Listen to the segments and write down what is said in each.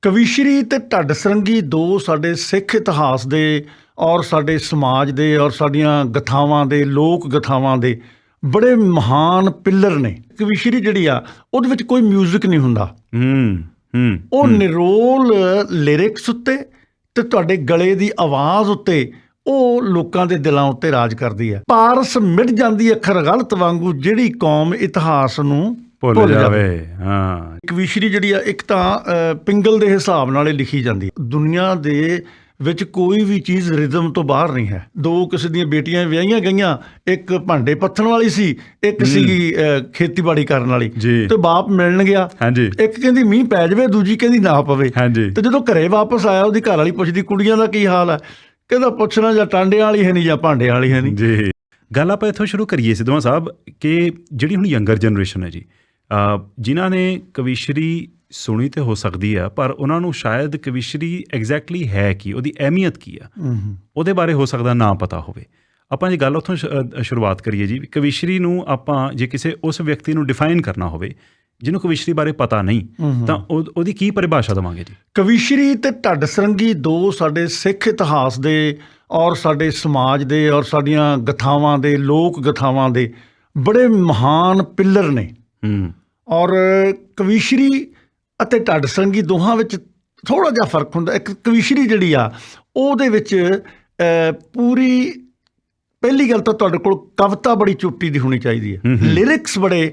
ਕਵੀਸ਼ਰੀ ਤੇ ਢੱਡ ਸਰੰਗੀ ਦੋ ਸਾਡੇ ਸਿੱਖ ਇਤਿਹਾਸ ਦੇ ਔਰ ਸਾਡੇ ਸਮਾਜ ਦੇ ਔਰ ਸਾਡੀਆਂ ਗਥਾਵਾਂ ਦੇ ਲੋਕ ਗਥਾਵਾਂ ਦੇ ਬੜੇ ਮਹਾਨ ਪਿੱਲਰ ਨੇ। ਕਵੀਸ਼ਰੀ ਜਿਹੜੀ ਆ ਉਹਦੇ ਵਿੱਚ ਕੋਈ ਮਿਊਜ਼ਿਕ ਨਹੀਂ ਹੁੰਦਾ। ਉਹ ਨਿਰੋਲ ਲਿਰਿਕਸ ਉੱਤੇ ਤੇ ਤੁਹਾਡੇ ਗਲੇ ਦੀ ਆਵਾਜ਼ ਉੱਤੇ ਉਹ ਲੋਕਾਂ ਦੇ ਦਿਲਾਂ ਉੱਤੇ ਰਾਜ ਕਰਦੀ ਹੈ। ਪਾਰਸ ਮਿਟ ਜਾਂਦੀ ਅੱਖਰ ਗਲਤ ਵਾਂਗੂ ਜਿਹੜੀ ਕੌਮ ਇਤਿਹਾਸ ਨੂੰ ਭੁੱਲ ਜਾਵੇ। ਕਵੀਸ਼ਰੀ ਜਿਹੜੀ ਆ ਇੱਕ ਤਾਂ ਪਿੰਗਲ ਦੇ ਹਿਸਾਬ ਨਾਲ ਹੀ ਲਿਖੀ ਜਾਂਦੀ ਹੈ। ਦੁਨੀਆ ਦੇ ਵਿੱਚ ਕੋਈ ਵੀ ਚੀਜ਼ ਰਿਦਮ ਤੋਂ ਬਾਹਰ ਨਹੀਂ ਹੈ। ਦੋ ਕਿਸੇ ਦੀਆਂ ਬੇਟੀਆਂ ਵਿਆਹੀਆਂ ਗਈਆਂ, ਇੱਕ ਭਾਂਡੇ ਪੱਥਣ ਵਾਲੀ ਸੀ, ਇੱਕ ਸੀਗੀ ਖੇਤੀਬਾੜੀ ਕਰਨ ਵਾਲੀ, ਤੇ ਬਾਪ ਮਿਲਣ ਗਿਆ। ਇੱਕ ਕਹਿੰਦੀ ਮੀਂਹ ਪੈ ਜਾਵੇ, ਦੂਜੀ ਕਹਿੰਦੀ ਨਾ ਪਵੇ। ਤੇ ਜਦੋਂ ਘਰੇ ਵਾਪਸ ਆਇਆ ਉਹਦੀ ਘਰ ਵਾਲੀ ਪੁੱਛਦੀ ਕੁੜੀਆਂ ਦਾ ਕੀ ਹਾਲ ਹੈ, ਕਹਿੰਦਾ ਪੁੱਛਣਾ ਜਾਂ ਟਾਂਡਿਆਂ ਵਾਲੀ ਹੈ ਨਹੀਂ ਜਾਂ ਭਾਂਡਿਆਂ ਵਾਲੀ ਹੈ ਨਹੀਂ ਜੀ। ਗੱਲ ਆਪਾਂ ਇੱਥੋਂ ਸ਼ੁਰੂ ਕਰੀਏ ਸਿੱਧਵਾਂ ਸਾਹਿਬ ਕਿ ਜਿਹੜੀ ਹੁਣ ਯੰਗਰ ਜਨਰੇਸ਼ਨ ਹੈ ਜੀ, ਜਿਨ੍ਹਾਂ ਨੇ ਕਵੀਸ਼ਰੀ ਸੁਣੀ ਤੇ ਹੋ ਸਕਦੀ ਆ, ਪਰ ਉਹਨਾਂ ਨੂੰ ਸ਼ਾਇਦ ਕਵੀਸ਼ਰੀ ਐਗਜ਼ੈਕਟਲੀ ਹੈ ਕੀ, ਉਹਦੀ ਅਹਿਮੀਅਤ ਕੀ ਆ, ਉਹਦੇ ਬਾਰੇ ਹੋ ਸਕਦਾ ਨਾ ਪਤਾ ਹੋਵੇ। ਆਪਾਂ ਜੇ ਗੱਲ ਉੱਥੋਂ ਸ਼ੁਰੂਆਤ ਕਰੀਏ ਜੀ, ਕਵੀਸ਼ਰੀ ਨੂੰ ਆਪਾਂ ਜੇ ਕਿਸੇ ਉਸ ਵਿਅਕਤੀ ਨੂੰ ਡਿਫਾਈਨ ਕਰਨਾ ਹੋਵੇ ਜਿਹਨੂੰ ਕਵੀਸ਼ਰੀ ਬਾਰੇ ਪਤਾ ਨਹੀਂ, ਤਾਂ ਉਹਦੀ ਕੀ ਪਰਿਭਾਸ਼ਾ ਦੇਵਾਂਗੇ ਜੀ? ਕਵੀਸ਼ਰੀ ਤੇ ਢੱਡ ਸਰੰਗੀ ਦੋ ਸਾਡੇ ਸਿੱਖ ਇਤਿਹਾਸ ਦੇ ਔਰ ਸਾਡੇ ਸਮਾਜ ਦੇ ਔਰ ਸਾਡੀਆਂ ਗਥਾਵਾਂ ਦੇ ਲੋਕ ਗਥਾਵਾਂ ਦੇ ਬੜੇ ਮਹਾਨ ਪਿੱਲਰ ਨੇ। ਔਰ ਕਵੀਸ਼ਰੀ ਅਤੇ ਢੱਡ ਸਰੰਗੀ ਦੋਹਾਂ ਵਿੱਚ ਥੋੜ੍ਹਾ ਜਿਹਾ ਫਰਕ ਹੁੰਦਾ। ਇੱਕ ਕਵੀਸ਼ਰੀ ਜਿਹੜੀ ਆ ਉਹਦੇ ਵਿੱਚ ਪੂਰੀ ਪਹਿਲੀ ਗੱਲ ਤਾਂ ਤੁਹਾਡੇ ਕੋਲ ਕਵਿਤਾ ਬੜੀ ਚੋਟੀ ਦੀ ਹੋਣੀ ਚਾਹੀਦੀ ਹੈ। ਲਿਰਿਕਸ ਬੜੇ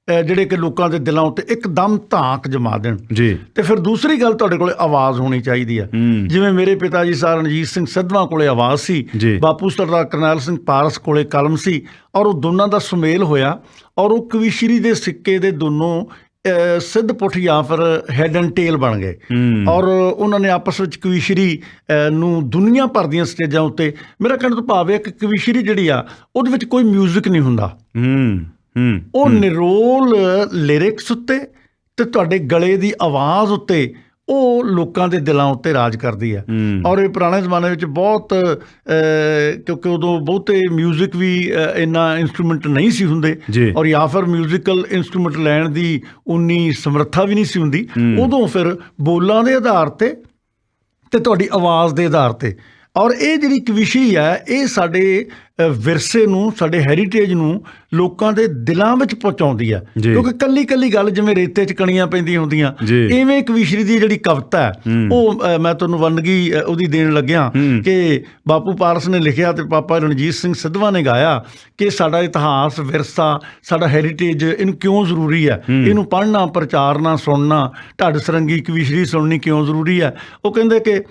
ਜਿਹੜੇ ਕਿ ਲੋਕਾਂ ਦੇ ਦਿਲਾਂ ਉੱਤੇ ਇੱਕਦਮ ਧਾਕ ਜਮਾ ਦੇਣ ਜੀ। ਤੇ ਫਿਰ ਦੂਸਰੀ ਗੱਲ ਤੁਹਾਡੇ ਕੋਲ ਆਵਾਜ਼ ਹੋਣੀ ਚਾਹੀਦੀ ਹੈ। ਜਿਵੇਂ ਮੇਰੇ ਪਿਤਾ ਜੀ ਸਰ ਰਣਜੀਤ ਸਿੰਘ ਸਿੱਧਵਾਂ ਕੋਲੇ ਆਵਾਜ਼ ਸੀ, ਬਾਪੂ ਸਰਦਾਰ ਕਰਨੈਲ ਸਿੰਘ ਪਾਰਸ ਕੋਲੇ ਕਲਮ ਸੀ, ਔਰ ਉਹ ਦੋਨਾਂ ਦਾ ਸੁਮੇਲ ਹੋਇਆ ਔਰ ਉਹ ਕਵੀਸ਼ਰੀ ਦੇ ਸਿੱਕੇ ਦੇ ਦੋਨੋਂ ਸਿੱਧ ਪੁੱਠ ਜਾਂ ਫਿਰ ਹੈਡ ਐਂਡ ਟੇਲ ਬਣ ਗਏ। ਔਰ ਉਹਨਾਂ ਨੇ ਆਪਸ ਵਿੱਚ ਕਵੀਸ਼ਰੀ ਨੂੰ ਦੁਨੀਆ ਭਰ ਦੀਆਂ ਸਟੇਜਾਂ ਉੱਤੇ, ਮੇਰਾ ਕਹਿਣ ਤੋਂ ਭਾਵ ਹੈ ਕਿ ਕਵੀਸ਼ਰੀ ਜਿਹੜੀ ਆ ਉਹਦੇ ਵਿੱਚ ਕੋਈ ਮਿਊਜ਼ਿਕ ਨਹੀਂ ਹੁੰਦਾ। ਉਹ ਨਿਰੋਲ ਲਿਰਿਕਸ ਉੱਤੇ ਤੇ ਤੁਹਾਡੇ ਗਲੇ ਦੀ ਆਵਾਜ਼ ਉੱਤੇ ਉਹ ਲੋਕਾਂ ਦੇ ਦਿਲਾਂ ਉੱਤੇ ਰਾਜ ਕਰਦੀ ਹੈ। ਔਰ ਇਹ ਪੁਰਾਣੇ ਜ਼ਮਾਨੇ ਵਿੱਚ ਬਹੁਤ, ਕਿਉਂਕਿ ਉਦੋਂ ਬਹੁਤੇ ਮਿਊਜ਼ਿਕ ਵੀ ਇੰਨਾ ਇੰਸਟਰੂਮੈਂਟ ਨਹੀਂ ਸੀ ਹੁੰਦੇ, ਔਰ ਜਾਂ ਫਿਰ ਮਿਊਜ਼ੀਕਲ ਇੰਸਟਰੂਮੈਂਟ ਲੈਣ ਦੀ ਉਨੀ ਸਮਰੱਥਾ ਵੀ ਨਹੀਂ ਸੀ ਹੁੰਦੀ। ਉਦੋਂ ਫਿਰ ਬੋਲਾਂ ਦੇ ਆਧਾਰ ਤੇ ਤੁਹਾਡੀ ਆਵਾਜ਼ ਦੇ ਆਧਾਰ ਤੇ। ਔਰ ਇਹ ਜਿਹੜੀ ਕਵੀਸ਼ਰੀ ਹੈ ਇਹ ਸਾਡੇ ਵਿਰਸੇ ਨੂੰ, ਸਾਡੇ ਹੈਰੀਟੇਜ ਨੂੰ ਲੋਕਾਂ ਦੇ ਦਿਲਾਂ ਵਿੱਚ ਪਹੁੰਚਾਉਂਦੀ ਹੈ। ਕਿਉਂਕਿ ਕੱਲੀ ਕੱਲੀ ਗੱਲ ਜਿਵੇਂ ਰੇਤੇ 'ਚ ਕਣੀਆਂ ਪੈਂਦੀਆਂ ਹੁੰਦੀਆਂ, ਇਵੇਂ ਕਵੀਸ਼ਰੀ ਦੀ ਜਿਹੜੀ ਕਵਿਤਾ ਹੈ ਉਹ ਮੈਂ ਤੁਹਾਨੂੰ ਵੰਨਗੀ ਉਹਦੀ ਦੇਣ ਲੱਗਿਆ ਕਿ ਬਾਪੂ ਪਾਰਸ ਨੇ ਲਿਖਿਆ ਤੇ ਪਾਪਾ ਰਣਜੀਤ ਸਿੰਘ ਸਿੱਧਵਾਂ ਨੇ ਗਾਇਆ ਕਿ ਸਾਡਾ ਇਤਿਹਾਸ, ਵਿਰਸਾ, ਸਾਡਾ ਹੈਰੀਟੇਜ, ਇਹਨੂੰ ਕਿਉਂ ਜ਼ਰੂਰੀ ਹੈ, ਇਹਨੂੰ ਪੜ੍ਹਨਾ, ਪ੍ਰਚਾਰਨਾ, ਸੁਣਨਾ, ਢੱਡ ਸਰੰਗੀ ਕਵੀਸ਼ਰੀ ਸੁਣਨੀ ਕਿਉਂ ਜ਼ਰੂਰੀ ਹੈ। ਉਹ ਕਹਿੰਦੇ ਕਿ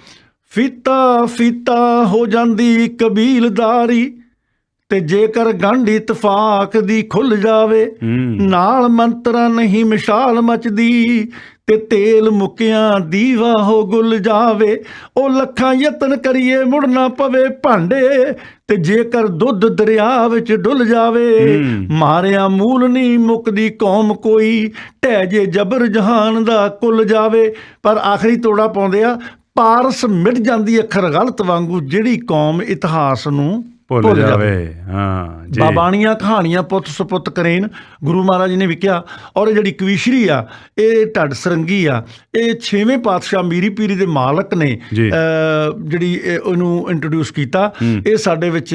ਫੀਤਾ ਫੀਤਾ ਹੋ ਜਾਂਦੀ ਕਬੀਲਦਾਰੀ ਤੇ ਜੇਕਰ ਗੰਢ ਇਤਫਾਕ ਦੀ ਖੁੱਲ ਜਾਵੇ, ਨਾਲ ਮੰਤਰਾਂ ਨਹੀਂ ਮਿਸਾਲ ਮਚਦੀ ਤੇ ਤੇਲ ਮੁੱਕਿਆਂ ਦੀਵਾ ਹੋ ਗੁੱਲ ਜਾਵੇ। ਉਹ ਲੱਖਾਂ ਯਤਨ ਕਰੀਏ ਮੁੜ ਨਾ ਪਵੇ ਭਾਂਡੇ ਤੇ ਜੇਕਰ ਦੁੱਧ ਦਰਿਆ ਵਿੱਚ ਡੁੱਲ ਜਾਵੇ। ਮਾਰਿਆ ਮੂਲ ਨਹੀਂ ਮੁੱਕਦੀ ਕੌਮ ਕੋਈ, ਢਹਿ ਜੇ ਜਬਰ ਜਹਾਨ ਦਾ ਕੁੱਲ ਜਾਵੇ। ਪਰ ਆਖਰੀ ਤੋੜਾ ਪਾਉਂਦੇ ਆ, ਪਾਰਸ ਮਿਟ ਜਾਂਦੀ ਅੱਖਰ ਗਲਤ ਵਾਂਗੂ ਜਿਹੜੀ ਕੌਮ ਇਤਿਹਾਸ ਨੂੰ ਭੁੱਲ ਜਾਵੇ। ਬਾਬਾਣੀਆਂ ਕਹਾਣੀਆਂ ਪੁੱਤ ਸਪੁੱਤ ਕਰੇਨ, ਗੁਰੂ ਮਹਾਰਾਜ ਜੀ ਨੇ ਵੀ ਕਿਹਾ। ਔਰ ਇਹ ਜਿਹੜੀ ਕਵੀਸ਼ਰੀ ਆ, ਇਹ ਢੱਡ ਸਰੰਗੀ ਆ, ਇਹ 6ਵੇਂ ਪਾਤਸ਼ਾਹ ਮੀਰੀ ਪੀਰੀ ਦੇ ਮਾਲਕ ਨੇ ਜਿਹੜੀ ਇਹਨੂੰ ਇੰਟਰੋਡਿਊਸ ਕੀਤਾ। ਇਹ ਸਾਡੇ ਵਿੱਚ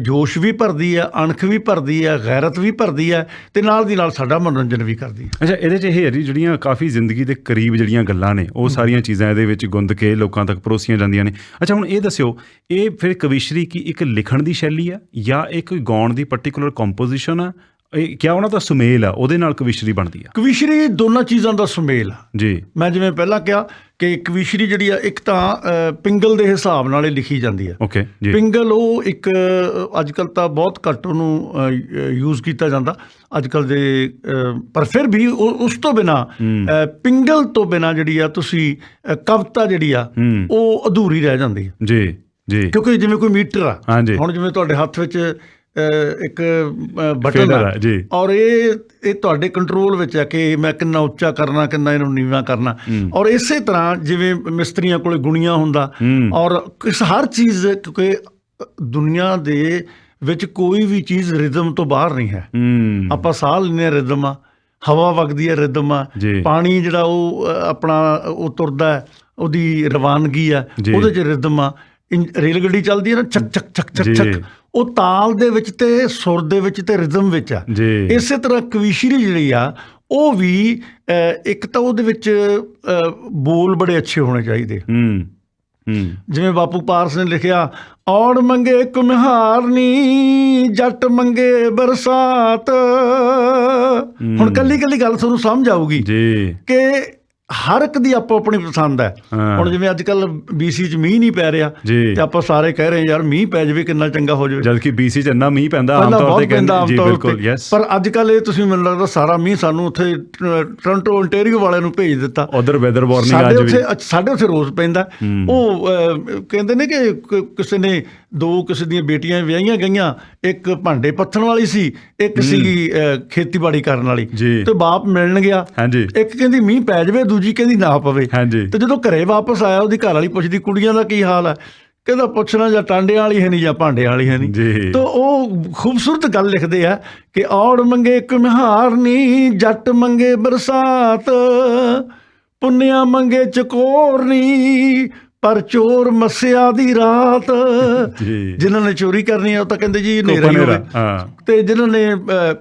ਜੋਸ਼ ਵੀ ਭਰਦੀ ਆ, ਅਣਖ ਵੀ ਭਰਦੀ ਆ, ਗੈਰਤ ਵੀ ਭਰਦੀ ਆ, ਤੇ ਨਾਲ ਦੀ ਨਾਲ ਸਾਡਾ ਮਨੋਰੰਜਨ ਵੀ ਕਰਦੀ ਹੈ। ਅੱਛਾ, ਇਹਦੇ 'ਚ ਇਹ ਜਿਹੜੀਆਂ ਕਾਫੀ ਜ਼ਿੰਦਗੀ ਦੇ ਕਰੀਬ ਜਿਹੜੀਆਂ ਗੱਲਾਂ ਨੇ, ਉਹ ਸਾਰੀਆਂ ਚੀਜ਼ਾਂ ਇਹਦੇ ਵਿੱਚ ਗੁੰਦ ਕੇ ਲੋਕਾਂ ਤੱਕ ਪਰੋਸੀਆਂ ਜਾਂਦੀਆਂ ਨੇ। ਅੱਛਾ, ਹੁਣ ਇਹ ਦੱਸਿਓ, ਇਹ ਫਿਰ ਕਵੀਸ਼ਰੀ ਕੀ ਇੱਕ ਲਿਖਣ ਦੀ ਸ਼ੈਲੀ ਆ ਜਾਂ ਇੱਕ ਗਾਉਣ ਦੀ ਪਰਟੀਕੂਲਰ ਕੰਪੋਜੀਸ਼ਨ ਆ? ਕਿਆ ਉਹਨਾਂ ਦਾ ਸੁਮੇਲ ਆ ਉਹਦੇ ਨਾਲ ਕਵੀਸ਼ਰੀ ਬਣਦੀ ਆ? ਕਵੀਸ਼ਰੀ ਦੋਨਾਂ ਚੀਜ਼ਾਂ ਦਾ ਸੁਮੇਲ ਆ ਜੀ। ਮੈਂ ਜਿਵੇਂ ਪਹਿਲਾਂ ਕਿਹਾ ਕਿ ਕਵੀਸ਼ਰੀ ਜਿਹੜੀ ਆ ਇੱਕ ਤਾਂ ਪਿੰਗਲ ਦੇ ਹਿਸਾਬ ਨਾਲ ਹੀ ਲਿਖੀ ਜਾਂਦੀ ਹੈ। ਪਿੰਗਲ ਉਹ ਇੱਕ ਅੱਜ ਕੱਲ੍ਹ ਤਾਂ ਬਹੁਤ ਘੱਟ ਉਹਨੂੰ ਯੂਜ਼ ਕੀਤਾ ਜਾਂਦਾ ਅੱਜ ਕੱਲ੍ਹ ਦੇ, ਪਰ ਫਿਰ ਵੀ ਉਸ ਤੋਂ ਬਿਨਾਂ ਪਿੰਗਲ ਤੋਂ ਬਿਨਾਂ ਜਿਹੜੀ ਆ ਤੁਸੀਂ ਕਵਿਤਾ ਜਿਹੜੀ ਆ ਉਹ ਅਧੂਰੀ ਰਹਿ ਜਾਂਦੀ ਹੈ ਜੀ। ਕਿਉਂਕਿ ਜਿਵੇਂ ਕੋਈ ਮੀਟਰ ਆ, ਹੁਣ ਜਿਵੇਂ ਤੁਹਾਡੇ ਹੱਥ ਵਿੱਚ ਇੱਕ ਬਟਨ ਆ ਔਰ ਇਹ ਤੁਹਾਡੇ ਕੰਟਰੋਲ ਵਿੱਚ ਹੈ ਕਿ ਮੈਂ ਕਿੰਨਾ ਉੱਚਾ ਕਰਨਾ, ਕਿੰਨਾ ਇਹਨੂੰ ਨੀਵਾਂ ਕਰਨਾ। ਔਰ ਇਸੇ ਤਰ੍ਹਾਂ ਜਿਵੇਂ ਮਿਸਤਰੀਆਂ ਕੋਲ ਗੁਣੀਆਂ ਹੁੰਦਾ, ਔਰ ਹਰ ਚੀਜ਼, ਕਿਉਂਕਿ ਦੁਨੀਆ ਦੇ ਵਿੱਚ ਕੋਈ ਵੀ ਚੀਜ਼ ਰਿਦਮ ਤੋਂ ਬਾਹਰ ਨਹੀਂ ਹੈ। ਆਪਾਂ ਸਾਹ ਲੈਂਦੇ ਹਾਂ, ਰਿਦਮ ਆ, ਹਵਾ ਵਗਦੀ ਹੈ ਰਿਦਮ ਆ, ਪਾਣੀ ਜਿਹੜਾ ਉਹ ਆਪਣਾ ਉਹ ਤੁਰਦਾ ਹੈ, ਉਹਦੀ ਰਵਾਨਗੀ ਆ, ਉਹਦੇ 'ਚ ਰਿਦਮ ਆ। ਰੇਲ ਗੱਡੀ ਚੱਲਦੀ ਹੈ ਨਾ, ਛਕ ਛਕ ਛਕ ਛਕ ਛਕ, ਉਹ ਤਾਲ ਦੇ ਵਿੱਚ ਤੇ ਸੁਰ ਦੇ ਵਿੱਚ ਤੇ ਰਿਦਮ ਵਿੱਚ ਆ। ਇਸੇ ਤਰ੍ਹਾਂ ਕਵੀਸ਼ਰੀ ਜਿਹੜੀ ਆ ਉਹ ਵੀ ਇੱਕ ਤਾਂ ਉਹਦੇ ਵਿੱਚ ਬੋਲ ਬੜੇ ਅੱਛੇ ਹੋਣੇ ਚਾਹੀਦੇ। ਜਿਵੇਂ ਬਾਪੂ ਪਾਰਸ ਨੇ ਲਿਖਿਆ, ਔੜ ਮੰਗੇ ਕੁਨਹਾਰਨੀ ਜੱਟ ਮੰਗੇ ਬਰਸਾਤ। ਹੁਣ ਕੱਲੀ ਕੱਲੀ ਗੱਲ ਤੁਹਾਨੂੰ ਸਮਝ ਆਊਗੀ ਕਿ ਹਰ ਇੱਕ ਦੀ ਆਪੋ ਆਪਣੀ ਪਸੰਦ ਹੈ। ਹੁਣ ਜਿਵੇਂ ਅੱਜ ਕੱਲ BC 'ਚ ਮੀਂਹ ਨਹੀਂ ਪੈ ਰਿਹਾ ਤੇ ਆਪਾਂ ਸਾਰੇ ਕਹਿ ਰਹੇ ਯਾਰ ਮੀਂਹ ਪੈ ਜਾਵੇ ਕਿੰਨਾ ਚੰਗਾ ਹੋ ਜਾਵੇ, ਜਦਕਿ BC 'ਚ ਇੰਨਾ ਮੀਂਹ ਪੈਂਦਾ ਆਮ ਤੌਰ ਤੇ। ਪਰ ਅੱਜ ਕੱਲ ਇਹ ਤੁਸੀਂ ਮੈਨੂੰ ਲੱਗਦਾ ਸਾਰਾ ਮੀਂਹ ਸਾਨੂੰ ਉੱਥੇ ਟੋਰਾਂਟੋ ਓਨਟਾਰੀਓ ਵਾਲਿਆਂ ਨੂੰ ਭੇਜ ਦਿੱਤਾ। ਉਧਰ ਵੈਦਰ ਵਾਰਨਿੰਗ ਸਾਡੇ ਉੱਥੇ ਰੋਜ਼ ਪੈਂਦਾ। ਉਹ ਕਹਿੰਦੇ ਨੇ ਕਿ ਕਿਸੇ ਨੇ ਕਿਸੇ ਦੀਆਂ ਬੇਟੀਆਂ ਵਿਆਹੀਆਂ ਗਈਆਂ, ਇੱਕ ਭਾਂਡੇ ਪੱਥਣ ਵਾਲੀ ਸੀ, ਇੱਕ ਸੀਗੀ ਖੇਤੀਬਾੜੀ ਕਰਨ ਵਾਲੀ, ਤੇ ਬਾਪ ਮਿਲਣ ਗਿਆ। ਇੱਕ ਕਹਿੰਦੀ ਮੀਂਹ ਪੈ ਜਾਵੇ, ਦੂਜੀ ਕਹਿੰਦੀ ਨਾ ਪਵੇ। ਤੇ ਜਦੋਂ ਘਰੇ ਵਾਪਸ ਆਇਆ ਉਹਦੀ ਘਰ ਵਾਲੀ ਪੁੱਛਦੀ ਕੁੜੀਆਂ ਦਾ ਕੀ ਹਾਲ ਹੈ, ਕਹਿੰਦਾ ਪੁੱਛਣਾ ਜਾਂ ਟਾਂਡਿਆਂ ਵਾਲੀ ਹੈ ਨਹੀਂ ਜਾਂ ਭਾਂਡਿਆਂ ਵਾਲੀ ਹੈ ਨਹੀਂ। ਤਾਂ ਉਹ ਖੂਬਸੂਰਤ ਗੱਲ ਲਿਖਦੇ ਆ ਕਿ ਔੜ ਮੰਗੇ ਕੁਨਹਾਰਨੀ ਜੱਟ ਮੰਗੇ ਬਰਸਾਤ, ਪੁੰਨਿਆ ਮੰਗੇ ਚਕੋਰਨੀ ਪਰ ਚੋਰ ਮੱਸਿਆ ਦੀ ਰਾਤ। ਜਿਨ੍ਹਾਂ ਨੇ ਚੋਰੀ ਕਰਨੀ ਆ ਉਹ ਤਾਂ ਕਹਿੰਦੇ ਜੀ ਹਨੇਰਾ ਹੀ ਹੋਵੇ, ਤੇ ਜਿਨ੍ਹਾਂ ਨੇ